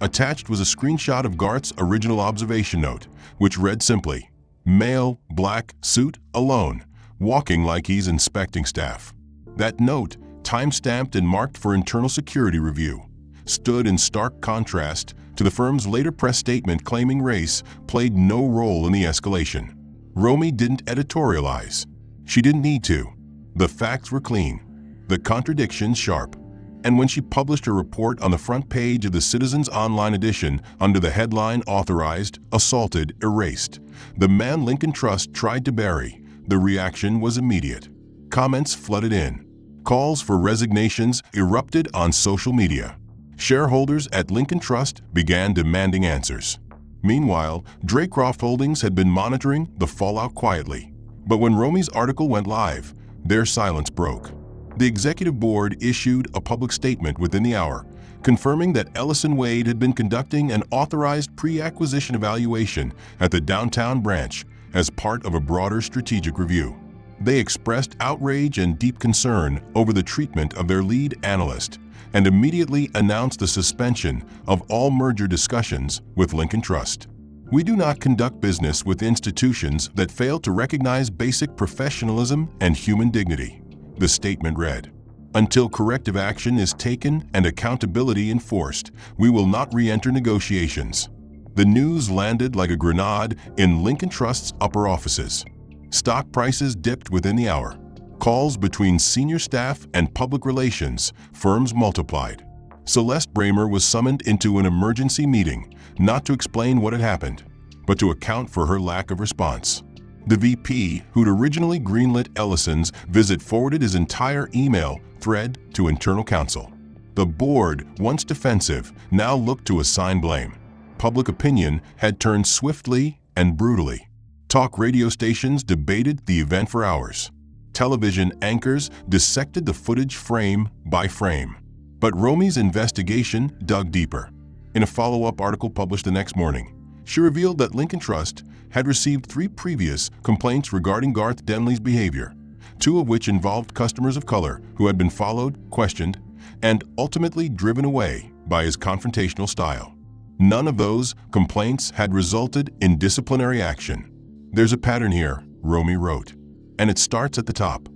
Attached was a screenshot of Garth's original observation note, which read simply, "Male, black, suit, alone, walking like he's inspecting staff." That note, time-stamped and marked for internal security review, stood in stark contrast to the firm's later press statement claiming race played no role in the escalation. Romy didn't editorialize. She didn't need to. The facts were clean, the contradictions sharp. And when she published her report on the front page of the Citizen's online edition under the headline authorized, assaulted, erased, the man Lincoln Trust tried to bury, the reaction was immediate. Comments flooded in. Calls for resignations erupted on social media. Shareholders at Lincoln Trust began demanding answers. Meanwhile, Draycroft Holdings had been monitoring the fallout quietly. But when Romy's article went live, their silence broke. The executive board issued a public statement within the hour, confirming that Ellison Wade had been conducting an authorized pre-acquisition evaluation at the downtown branch as part of a broader strategic review. They expressed outrage and deep concern over the treatment of their lead analyst, and immediately announced the suspension of all merger discussions with Lincoln Trust. "We do not conduct business with institutions that fail to recognize basic professionalism and human dignity," the statement read. "Until corrective action is taken and accountability enforced, we will not re-enter negotiations." The news landed like a grenade in Lincoln Trust's upper offices. Stock prices dipped within the hour. Calls between senior staff and public relations firms multiplied. Celeste Bramer was summoned into an emergency meeting, not to explain what had happened, but to account for her lack of response. The VP, who'd originally greenlit Ellison's visit, forwarded his entire email thread to internal counsel. The board, once defensive, now looked to assign blame. Public opinion had turned swiftly and brutally. Talk radio stations debated the event for hours. Television anchors dissected the footage frame by frame. But Romy's investigation dug deeper. In a follow-up article published the next morning, she revealed that Lincoln Trust had received 3 previous complaints regarding Garth Denley's behavior, 2 of which involved customers of color who had been followed, questioned, and ultimately driven away by his confrontational style. None of those complaints had resulted in disciplinary action. "There's a pattern here," Romy wrote, "and it starts at the top."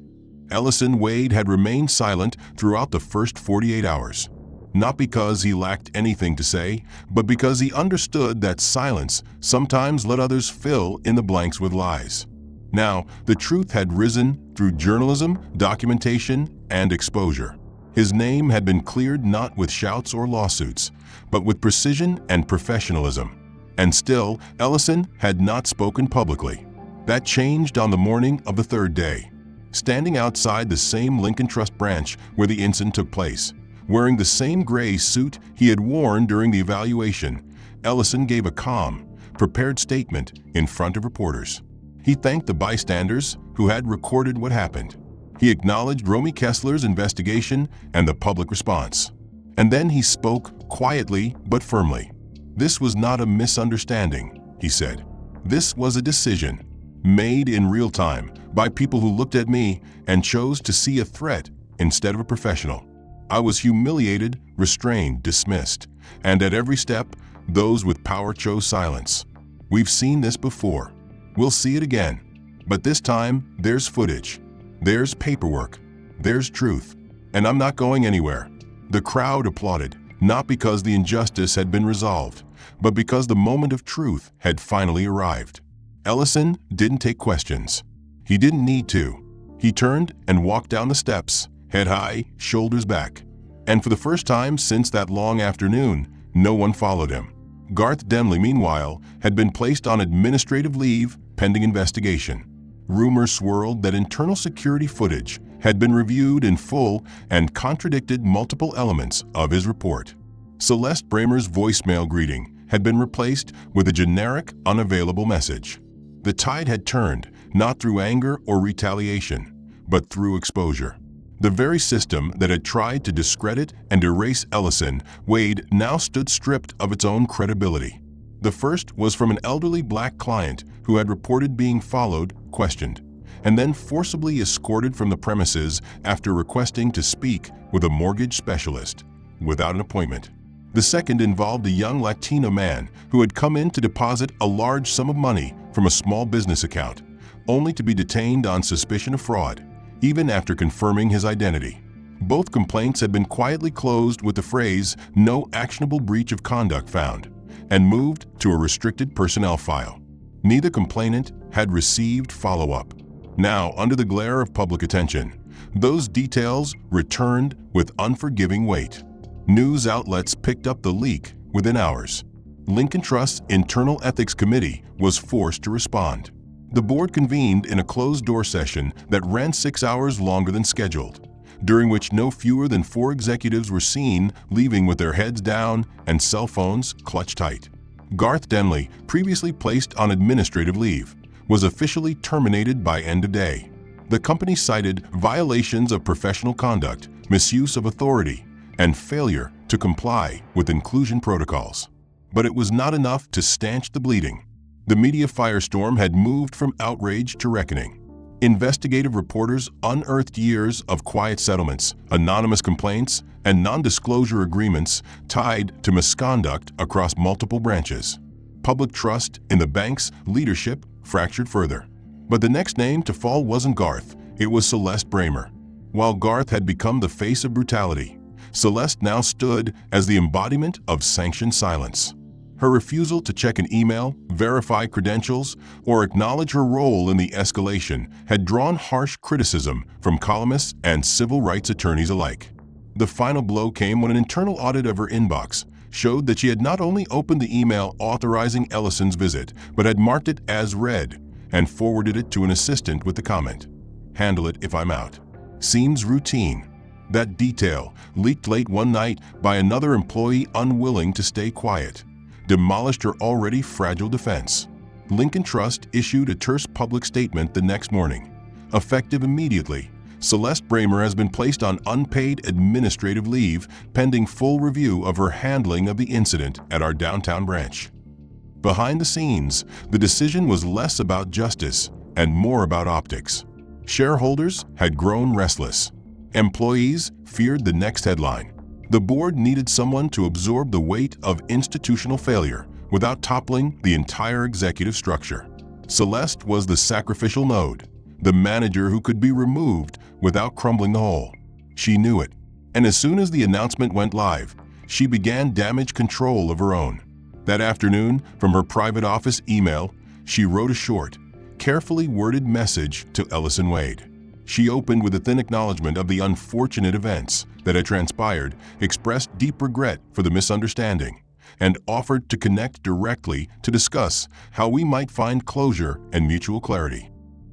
Ellison Wade had remained silent throughout the first 48 hours, not because he lacked anything to say, but because he understood that silence sometimes let others fill in the blanks with lies. Now, the truth had risen through journalism, documentation, and exposure. His name had been cleared not with shouts or lawsuits, but with precision and professionalism. And still, Ellison had not spoken publicly. That changed on the morning of the 3rd day. Standing outside the same Lincoln Trust branch where the incident took place, wearing the same gray suit he had worn during the evaluation, Ellison gave a calm, prepared statement in front of reporters. He thanked the bystanders who had recorded what happened. He acknowledged Romy Kessler's investigation and the public response. And then he spoke quietly but firmly. "This was not a misunderstanding," he said. "This was a decision, made in real time by people who looked at me and chose to see a threat instead of a professional. I was humiliated, restrained, dismissed, and at every step, those with power chose silence. We've seen this before. We'll see it again. But this time, there's footage. There's paperwork. There's truth. And I'm not going anywhere." The crowd applauded, not because the injustice had been resolved, but because the moment of truth had finally arrived. Ellison didn't take questions. He didn't need to. He turned and walked down the steps, head high, shoulders back. And for the first time since that long afternoon, no one followed him. Garth Denley, meanwhile, had been placed on administrative leave pending investigation. Rumors swirled that internal security footage had been reviewed in full and contradicted multiple elements of his report. Celeste Bramer's voicemail greeting had been replaced with a generic, unavailable message. The tide had turned, not through anger or retaliation, but through exposure. The very system that had tried to discredit and erase Ellison Wade now stood stripped of its own credibility. The first was from an elderly black client who had reported being followed, questioned, and then forcibly escorted from the premises after requesting to speak with a mortgage specialist, without an appointment. The second involved a young Latino man who had come in to deposit a large sum of money from a small business account, only to be detained on suspicion of fraud, even after confirming his identity. Both complaints had been quietly closed with the phrase, "No actionable breach of conduct found," and moved to a restricted personnel file. Neither complainant had received follow-up. Now, under the glare of public attention, those details returned with unforgiving weight. News outlets picked up the leak within hours. Lincoln Trust's Internal Ethics Committee was forced to respond. The board convened in a closed-door session that ran 6 hours longer than scheduled, during which no fewer than 4 executives were seen leaving with their heads down and cell phones clutched tight. Garth Denley, previously placed on administrative leave, was officially terminated by end of day. The company cited violations of professional conduct, misuse of authority, and failure to comply with inclusion protocols. But it was not enough to stanch the bleeding. The media firestorm had moved from outrage to reckoning. Investigative reporters unearthed years of quiet settlements, anonymous complaints, and non-disclosure agreements tied to misconduct across multiple branches. Public trust in the bank's leadership fractured further. But the next name to fall wasn't Garth, it was Celeste Bramer. While Garth had become the face of brutality, Celeste now stood as the embodiment of sanctioned silence. Her refusal to check an email, verify credentials, or acknowledge her role in the escalation had drawn harsh criticism from columnists and civil rights attorneys alike. The final blow came when an internal audit of her inbox showed that she had not only opened the email authorizing Ellison's visit, but had marked it as read and forwarded it to an assistant with the comment, "Handle it if I'm out." Seems routine. That detail, leaked late one night by another employee unwilling to stay quiet, demolished her already fragile defense. Lincoln Trust issued a terse public statement the next morning. Effective immediately, Celeste Bramer has been placed on unpaid administrative leave pending full review of her handling of the incident at our downtown branch. Behind the scenes, the decision was less about justice and more about optics. Shareholders had grown restless. Employees feared the next headline. The board needed someone to absorb the weight of institutional failure without toppling the entire executive structure. Celeste was the sacrificial node, the manager who could be removed without crumbling the whole. She knew it, and as soon as the announcement went live, she began damage control of her own. That afternoon, from her private office email, she wrote a short, carefully worded message to Ellison Wade. She opened with a thin acknowledgement of the unfortunate events that had transpired, expressed deep regret for the misunderstanding, and offered to connect directly to discuss how we might find closure and mutual clarity.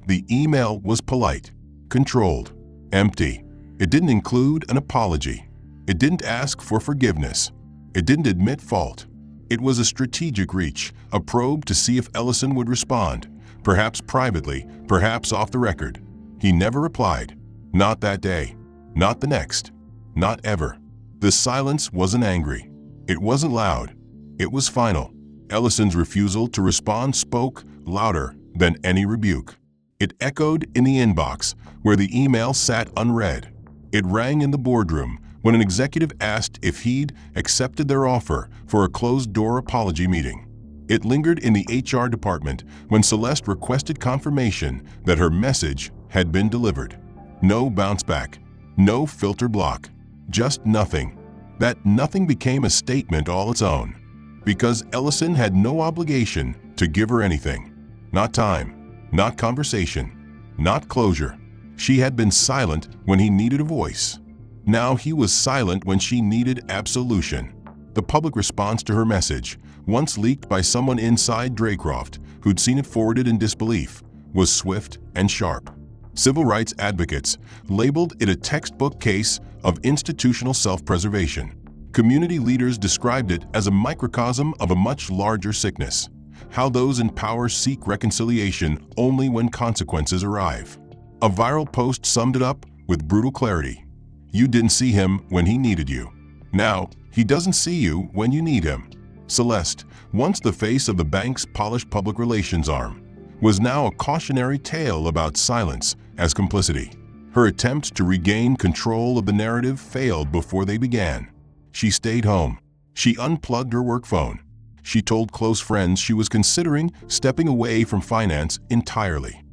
The email was polite, controlled, empty. It didn't include an apology. It didn't ask for forgiveness. It didn't admit fault. It was a strategic reach, a probe to see if Ellison would respond, Perhaps privately, perhaps off the record. He never replied. Not that day. Not the next. Not ever. The silence wasn't angry. It wasn't loud. It was final. Ellison's refusal to respond spoke louder than any rebuke. It echoed in the inbox, where the email sat unread. It rang in the boardroom when an executive asked if he'd accepted their offer for a closed-door apology meeting. It lingered in the HR department when Celeste requested confirmation that her message had been delivered. No bounce back. No filter block. Just nothing. That nothing became a statement all its own. Because Ellison had no obligation to give her anything. Not time. Not conversation. Not closure. She had been silent when he needed a voice. Now he was silent when she needed absolution. The public response to her message, once leaked by someone inside Draycroft who'd seen it forwarded in disbelief, was swift and sharp. Civil rights advocates labeled it a textbook case of institutional self-preservation. Community leaders described it as a microcosm of a much larger sickness, how those in power seek reconciliation only when consequences arrive. A viral post summed it up with brutal clarity. You didn't see him when he needed you. Now, he doesn't see you when you need him. Celeste, once the face of the bank's polished public relations arm, was now a cautionary tale about silence as complicity. Her attempts to regain control of the narrative failed before they began. She stayed home. She unplugged her work phone. She told close friends she was considering stepping away from finance entirely.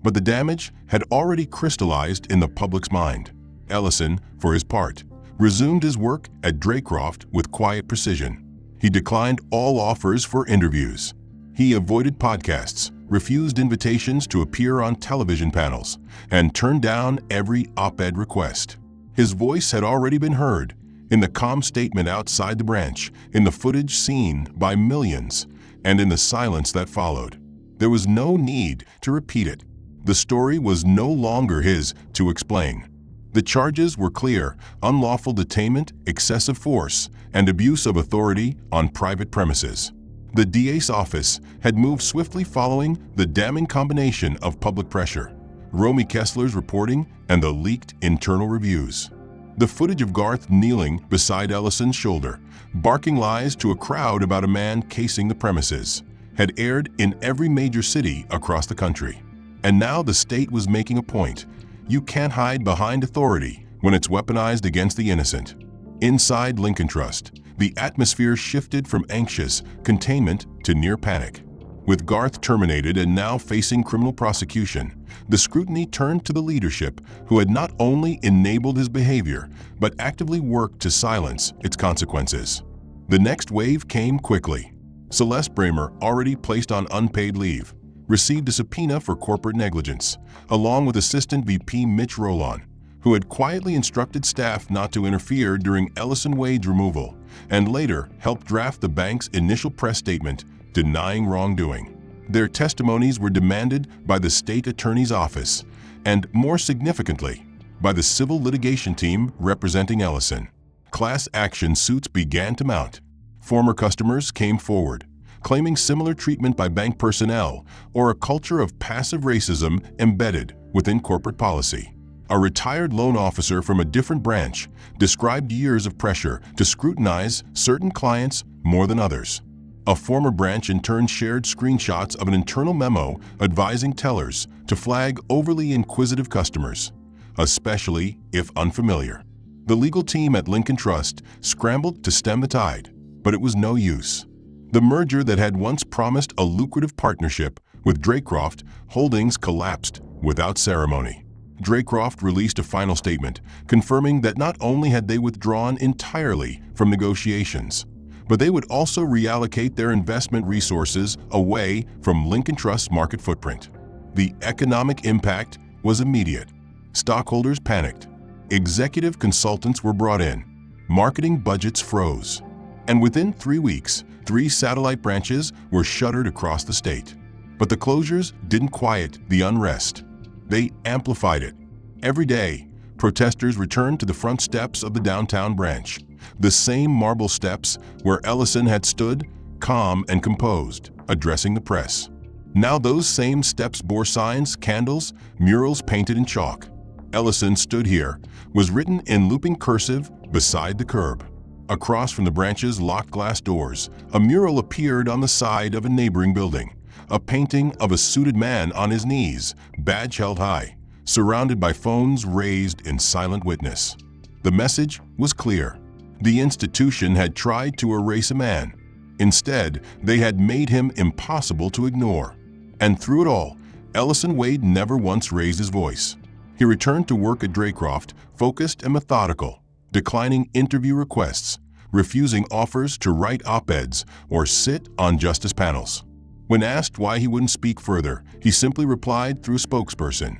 But the damage had already crystallized in the public's mind. Ellison, for his part, resumed his work at Draycroft with quiet precision. He declined all offers for interviews. He avoided podcasts, refused invitations to appear on television panels, and turned down every op-ed request. His voice had already been heard, in the calm statement outside the branch, in the footage seen by millions, and in the silence that followed. There was no need to repeat it. The story was no longer his to explain. The charges were clear: unlawful detainment, excessive force, and abuse of authority on private premises. The DA's office had moved swiftly following the damning combination of public pressure, Romy Kessler's reporting, and the leaked internal reviews. The footage of Garth kneeling beside Ellison's shoulder, barking lies to a crowd about a man casing the premises, had aired in every major city across the country. And now the state was making a point. You can't hide behind authority when it's weaponized against the innocent. Inside Lincoln Trust, the atmosphere shifted from anxious containment to near panic. With Garth terminated and now facing criminal prosecution, the scrutiny turned to the leadership who had not only enabled his behavior, but actively worked to silence its consequences. The next wave came quickly. Celeste Bramer, already placed on unpaid leave, received a subpoena for corporate negligence, along with Assistant VP Mitch Rollon, who had quietly instructed staff not to interfere during Ellison Wade's removal, and later helped draft the bank's initial press statement denying wrongdoing. Their testimonies were demanded by the state attorney's office, and more significantly, by the civil litigation team representing Ellison. Class action suits began to mount. Former customers came forward, claiming similar treatment by bank personnel or a culture of passive racism embedded within corporate policy. A retired loan officer from a different branch described years of pressure to scrutinize certain clients more than others. A former branch in turn shared screenshots of an internal memo advising tellers to flag overly inquisitive customers, especially if unfamiliar. The legal team at Lincoln Trust scrambled to stem the tide, but it was no use. The merger that had once promised a lucrative partnership with Draycroft Holdings collapsed without ceremony. Draycroft released a final statement confirming that not only had they withdrawn entirely from negotiations, but they would also reallocate their investment resources away from Lincoln Trust's market footprint. The economic impact was immediate. Stockholders panicked. Executive consultants were brought in. Marketing budgets froze. And within 3 weeks, 3 satellite branches were shuttered across the state. But the closures didn't quiet the unrest. They amplified it. Every day, protesters returned to the front steps of the downtown branch, the same marble steps where Ellison had stood, calm and composed, addressing the press. Now those same steps bore signs, candles, murals painted in chalk. Ellison stood here, was written in looping cursive beside the curb. Across from the branch's locked glass doors, a mural appeared on the side of a neighboring building. A painting of a suited man on his knees, badge held high, surrounded by phones raised in silent witness. The message was clear. The institution had tried to erase a man. Instead, they had made him impossible to ignore. And through it all, Ellison Wade never once raised his voice. He returned to work at Draycroft, focused and methodical, declining interview requests, refusing offers to write op-eds or sit on justice panels. When asked why he wouldn't speak further, he simply replied through a spokesperson,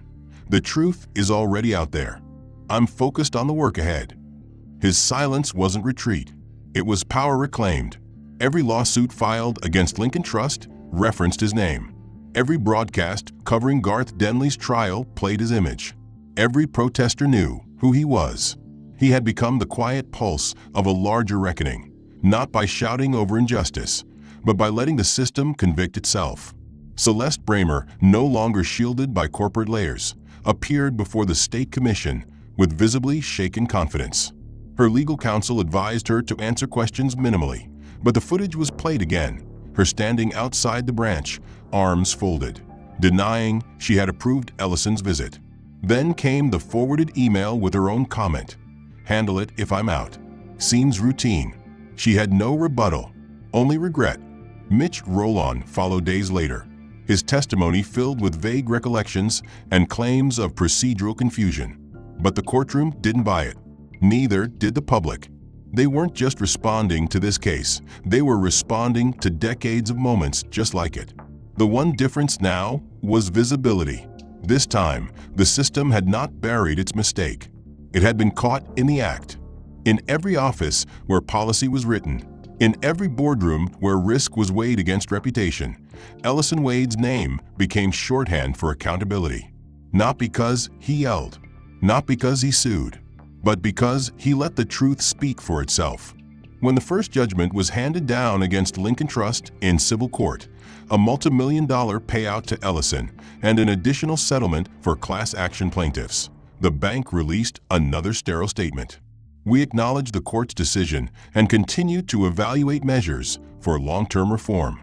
"The truth is already out there. I'm focused on the work ahead." His silence wasn't retreat. It was power reclaimed. Every lawsuit filed against Lincoln Trust referenced his name. Every broadcast covering Garth Denley's trial played his image. Every protester knew who he was. He had become the quiet pulse of a larger reckoning, not by shouting over injustice, but by letting the system convict itself. Celeste Bramer, no longer shielded by corporate layers, appeared before the state commission with visibly shaken confidence. Her legal counsel advised her to answer questions minimally, but the footage was played again, her standing outside the branch, arms folded, denying she had approved Ellison's visit. Then came the forwarded email with her own comment. "Handle it if I'm out. Seems routine." She had no rebuttal, only regret. Mitch Rollon followed days later, his testimony filled with vague recollections and claims of procedural confusion. But the courtroom didn't buy it. Neither did the public. They weren't just responding to this case, they were responding to decades of moments just like it. The one difference now was visibility. This time, the system had not buried its mistake. It had been caught in the act. In every office where policy was written, in every boardroom where risk was weighed against reputation, Ellison Wade's name became shorthand for accountability. Not because he yelled, not because he sued, but because he let the truth speak for itself. When the first judgment was handed down against Lincoln Trust in civil court, a multi-million-dollar payout to Ellison and an additional settlement for class action plaintiffs, the bank released another sterile statement. "We acknowledge the court's decision and continue to evaluate measures for long-term reform."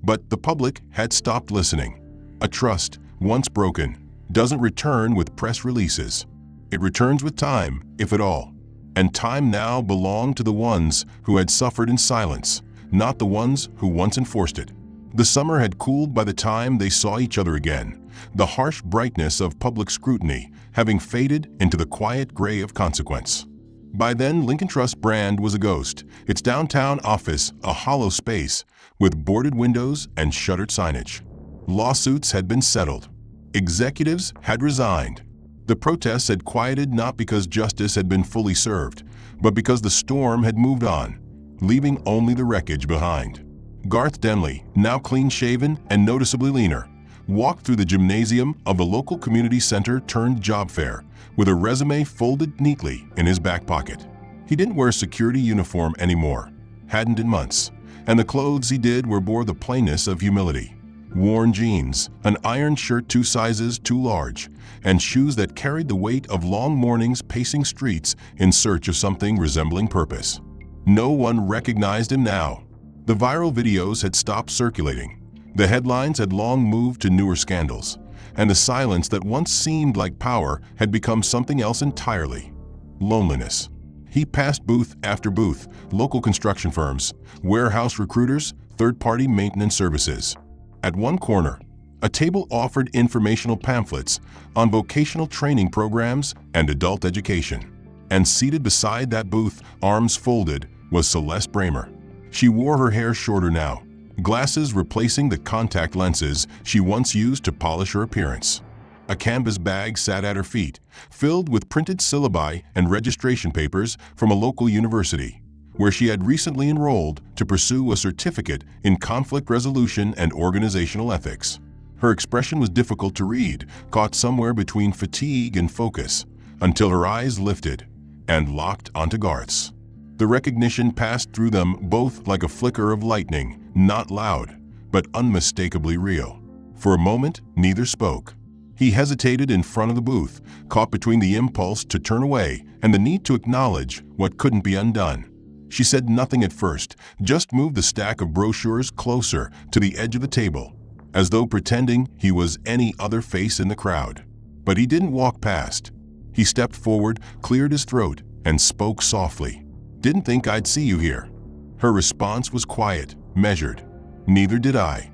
But the public had stopped listening. A trust, once broken, doesn't return with press releases. It returns with time, if at all. And time now belonged to the ones who had suffered in silence, not the ones who once enforced it. The summer had cooled by the time they saw each other again, the harsh brightness of public scrutiny having faded into the quiet gray of consequence. By then, Lincoln Trust brand was a ghost, its downtown office a hollow space with boarded windows and shuttered signage. Lawsuits had been settled. Executives had resigned. The protests had quieted not because justice had been fully served, but because the storm had moved on, leaving only the wreckage behind. Garth Denley, now clean-shaven and noticeably leaner, walked through the gymnasium of a local community center turned job fair with a resume folded neatly in his back pocket. He didn't wear a security uniform anymore, hadn't in months, and the clothes he did bore the plainness of humility. Worn jeans, an iron shirt 2 sizes too large, and shoes that carried the weight of long mornings pacing streets in search of something resembling purpose. No one recognized him now. The viral videos had stopped circulating. The headlines had long moved to newer scandals, and the silence that once seemed like power had become something else entirely: loneliness. He passed booth after booth, local construction firms, warehouse recruiters, third-party maintenance services. At one corner, a table offered informational pamphlets on vocational training programs and adult education. And seated beside that booth, arms folded, was Celeste Bramer. She wore her hair shorter now, glasses replacing the contact lenses she once used to polish her appearance. A canvas bag sat at her feet, filled with printed syllabi and registration papers from a local university, where she had recently enrolled to pursue a certificate in conflict resolution and organizational ethics. Her expression was difficult to read, caught somewhere between fatigue and focus, until her eyes lifted and locked onto Garth's. The recognition passed through them both like a flicker of lightning, not loud, but unmistakably real. For a moment, neither spoke. He hesitated in front of the booth, caught between the impulse to turn away and the need to acknowledge what couldn't be undone. She said nothing at first, just moved the stack of brochures closer to the edge of the table, as though pretending he was any other face in the crowd. But he didn't walk past. He stepped forward, cleared his throat, and spoke softly. "Didn't think I'd see you here." Her response was quiet, measured. "Neither did I."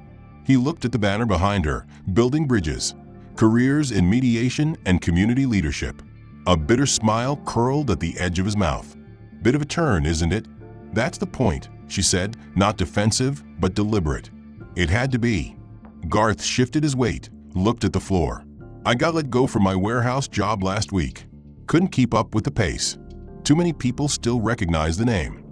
He looked at the banner behind her, Building Bridges, Careers in Mediation and Community Leadership. A bitter smile curled at the edge of his mouth. "Bit of a turn, isn't it?" "That's the point," she said, not defensive, but deliberate. It had to be. Garth shifted his weight, looked at the floor. "I got let go from my warehouse job last week. Couldn't keep up with the pace. Too many people still recognize the name."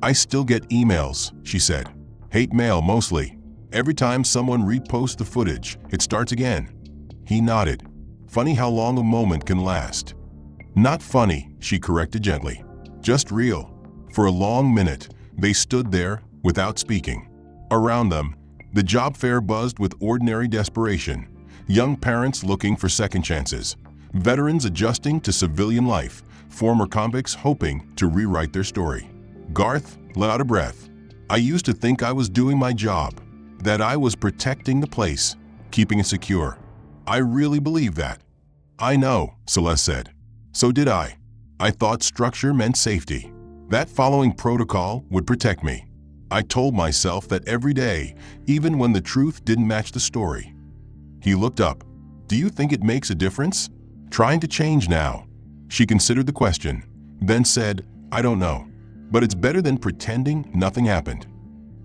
"I still get emails," she said. "Hate mail mostly. Every time someone reposts the footage, it starts again." He nodded. "Funny how long a moment can last." "Not funny," she corrected gently. "Just real." For a long minute, they stood there without speaking. Around them, the job fair buzzed with ordinary desperation. Young parents looking for second chances. Veterans adjusting to civilian life. Former convicts hoping to rewrite their story. Garth let out a breath. "I used to think I was doing my job, that I was protecting the place, keeping it secure. I really believe that." "I know," Celeste said. "So did I. I thought structure meant safety, that following protocol would protect me. I told myself that every day, even when the truth didn't match the story." He looked up. "Do you think it makes a difference?" "Trying to change now." She considered the question, then said, "I don't know. But it's better than pretending nothing happened."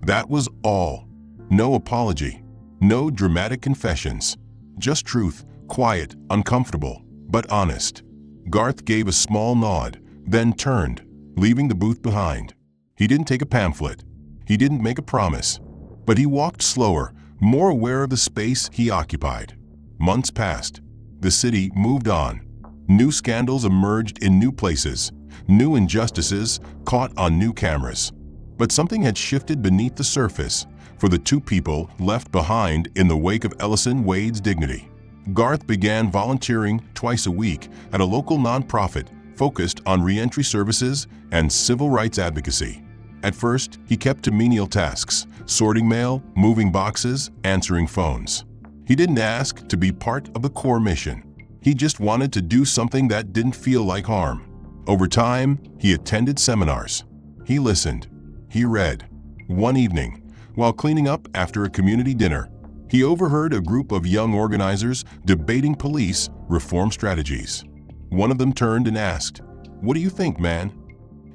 That was all. No apology. No dramatic confessions. Just truth, quiet, uncomfortable, but honest. Garth gave a small nod, then turned, leaving the booth behind. He didn't take a pamphlet. He didn't make a promise. But he walked slower, more aware of the space he occupied. Months passed. The city moved on. New scandals emerged in new places. New injustices caught on new cameras. But something had shifted beneath the surface for the two people left behind in the wake of Ellison Wade's dignity. Garth began volunteering twice a week at a local nonprofit focused on reentry services and civil rights advocacy. At first, he kept to menial tasks, sorting mail, moving boxes, answering phones. He didn't ask to be part of the core mission. He just wanted to do something that didn't feel like harm. Over time, he attended seminars. He listened. He read. One evening, while cleaning up after a community dinner, he overheard a group of young organizers debating police reform strategies. One of them turned and asked, "What do you think, man?"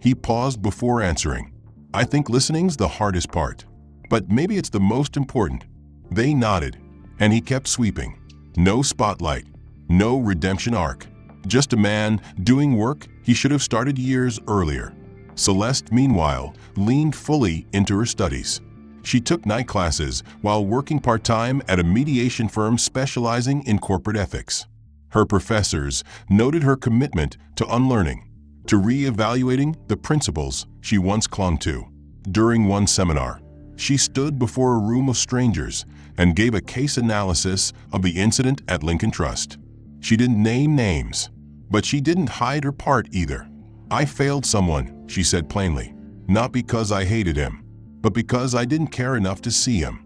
He paused before answering. "I think listening's the hardest part, but maybe it's the most important." They nodded, and he kept sweeping. No spotlight, no redemption arc. Just a man doing work he should have started years earlier. Celeste, meanwhile, leaned fully into her studies. She took night classes while working part-time at a mediation firm specializing in corporate ethics. Her professors noted her commitment to unlearning, to re-evaluating the principles she once clung to. During one seminar, she stood before a room of strangers and gave a case analysis of the incident at Lincoln Trust. She didn't name names, but she didn't hide her part either. "I failed someone," she said plainly, "not because I hated him, but because I didn't care enough to see him."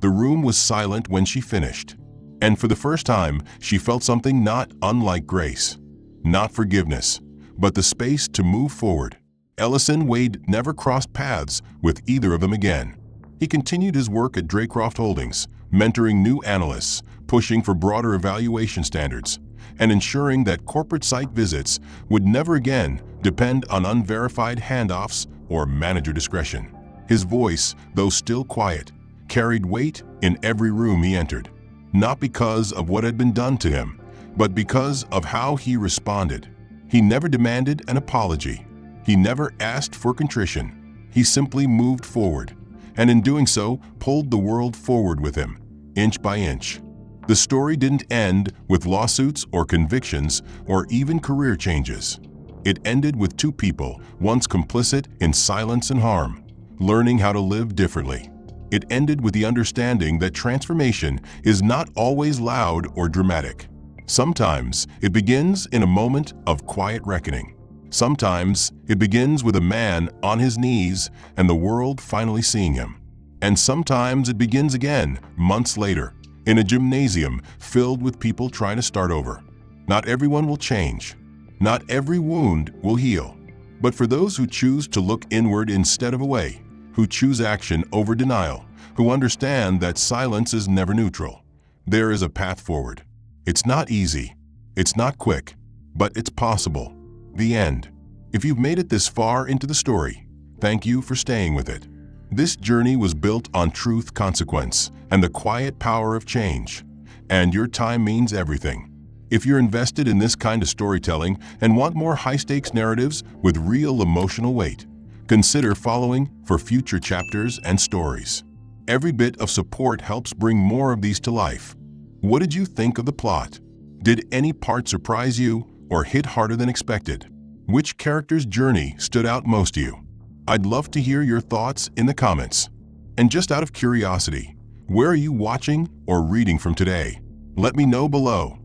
The room was silent when she finished, and for the first time, she felt something not unlike grace. Not forgiveness, but the space to move forward. Ellison Wade never crossed paths with either of them again. He continued his work at Draycroft Holdings, mentoring new analysts, pushing for broader evaluation standards, and ensuring that corporate site visits would never again depend on unverified handoffs or manager discretion. His voice, though still quiet, carried weight in every room he entered, not because of what had been done to him, but because of how he responded. He never demanded an apology. He never asked for contrition. He simply moved forward, and in doing so, pulled the world forward with him, inch by inch. The story didn't end with lawsuits or convictions or even career changes. It ended with two people, once complicit in silence and harm, learning how to live differently. It ended with the understanding that transformation is not always loud or dramatic. Sometimes it begins in a moment of quiet reckoning. Sometimes it begins with a man on his knees and the world finally seeing him. And sometimes it begins again, months later, in a gymnasium filled with people trying to start over. Not everyone will change. Not every wound will heal. But for those who choose to look inward instead of away, who choose action over denial, who understand that silence is never neutral, there is a path forward. It's not easy. It's not quick. But it's possible. The end. If you've made it this far into the story, thank you for staying with it. This journey was built on truth, consequence, and the quiet power of change. And your time means everything. If you're invested in this kind of storytelling and want more high-stakes narratives with real emotional weight, consider following for future chapters and stories. Every bit of support helps bring more of these to life. What did you think of the plot? Did any part surprise you or hit harder than expected? Which character's journey stood out most to you? I'd love to hear your thoughts in the comments. And just out of curiosity, where are you watching or reading from today? Let me know below.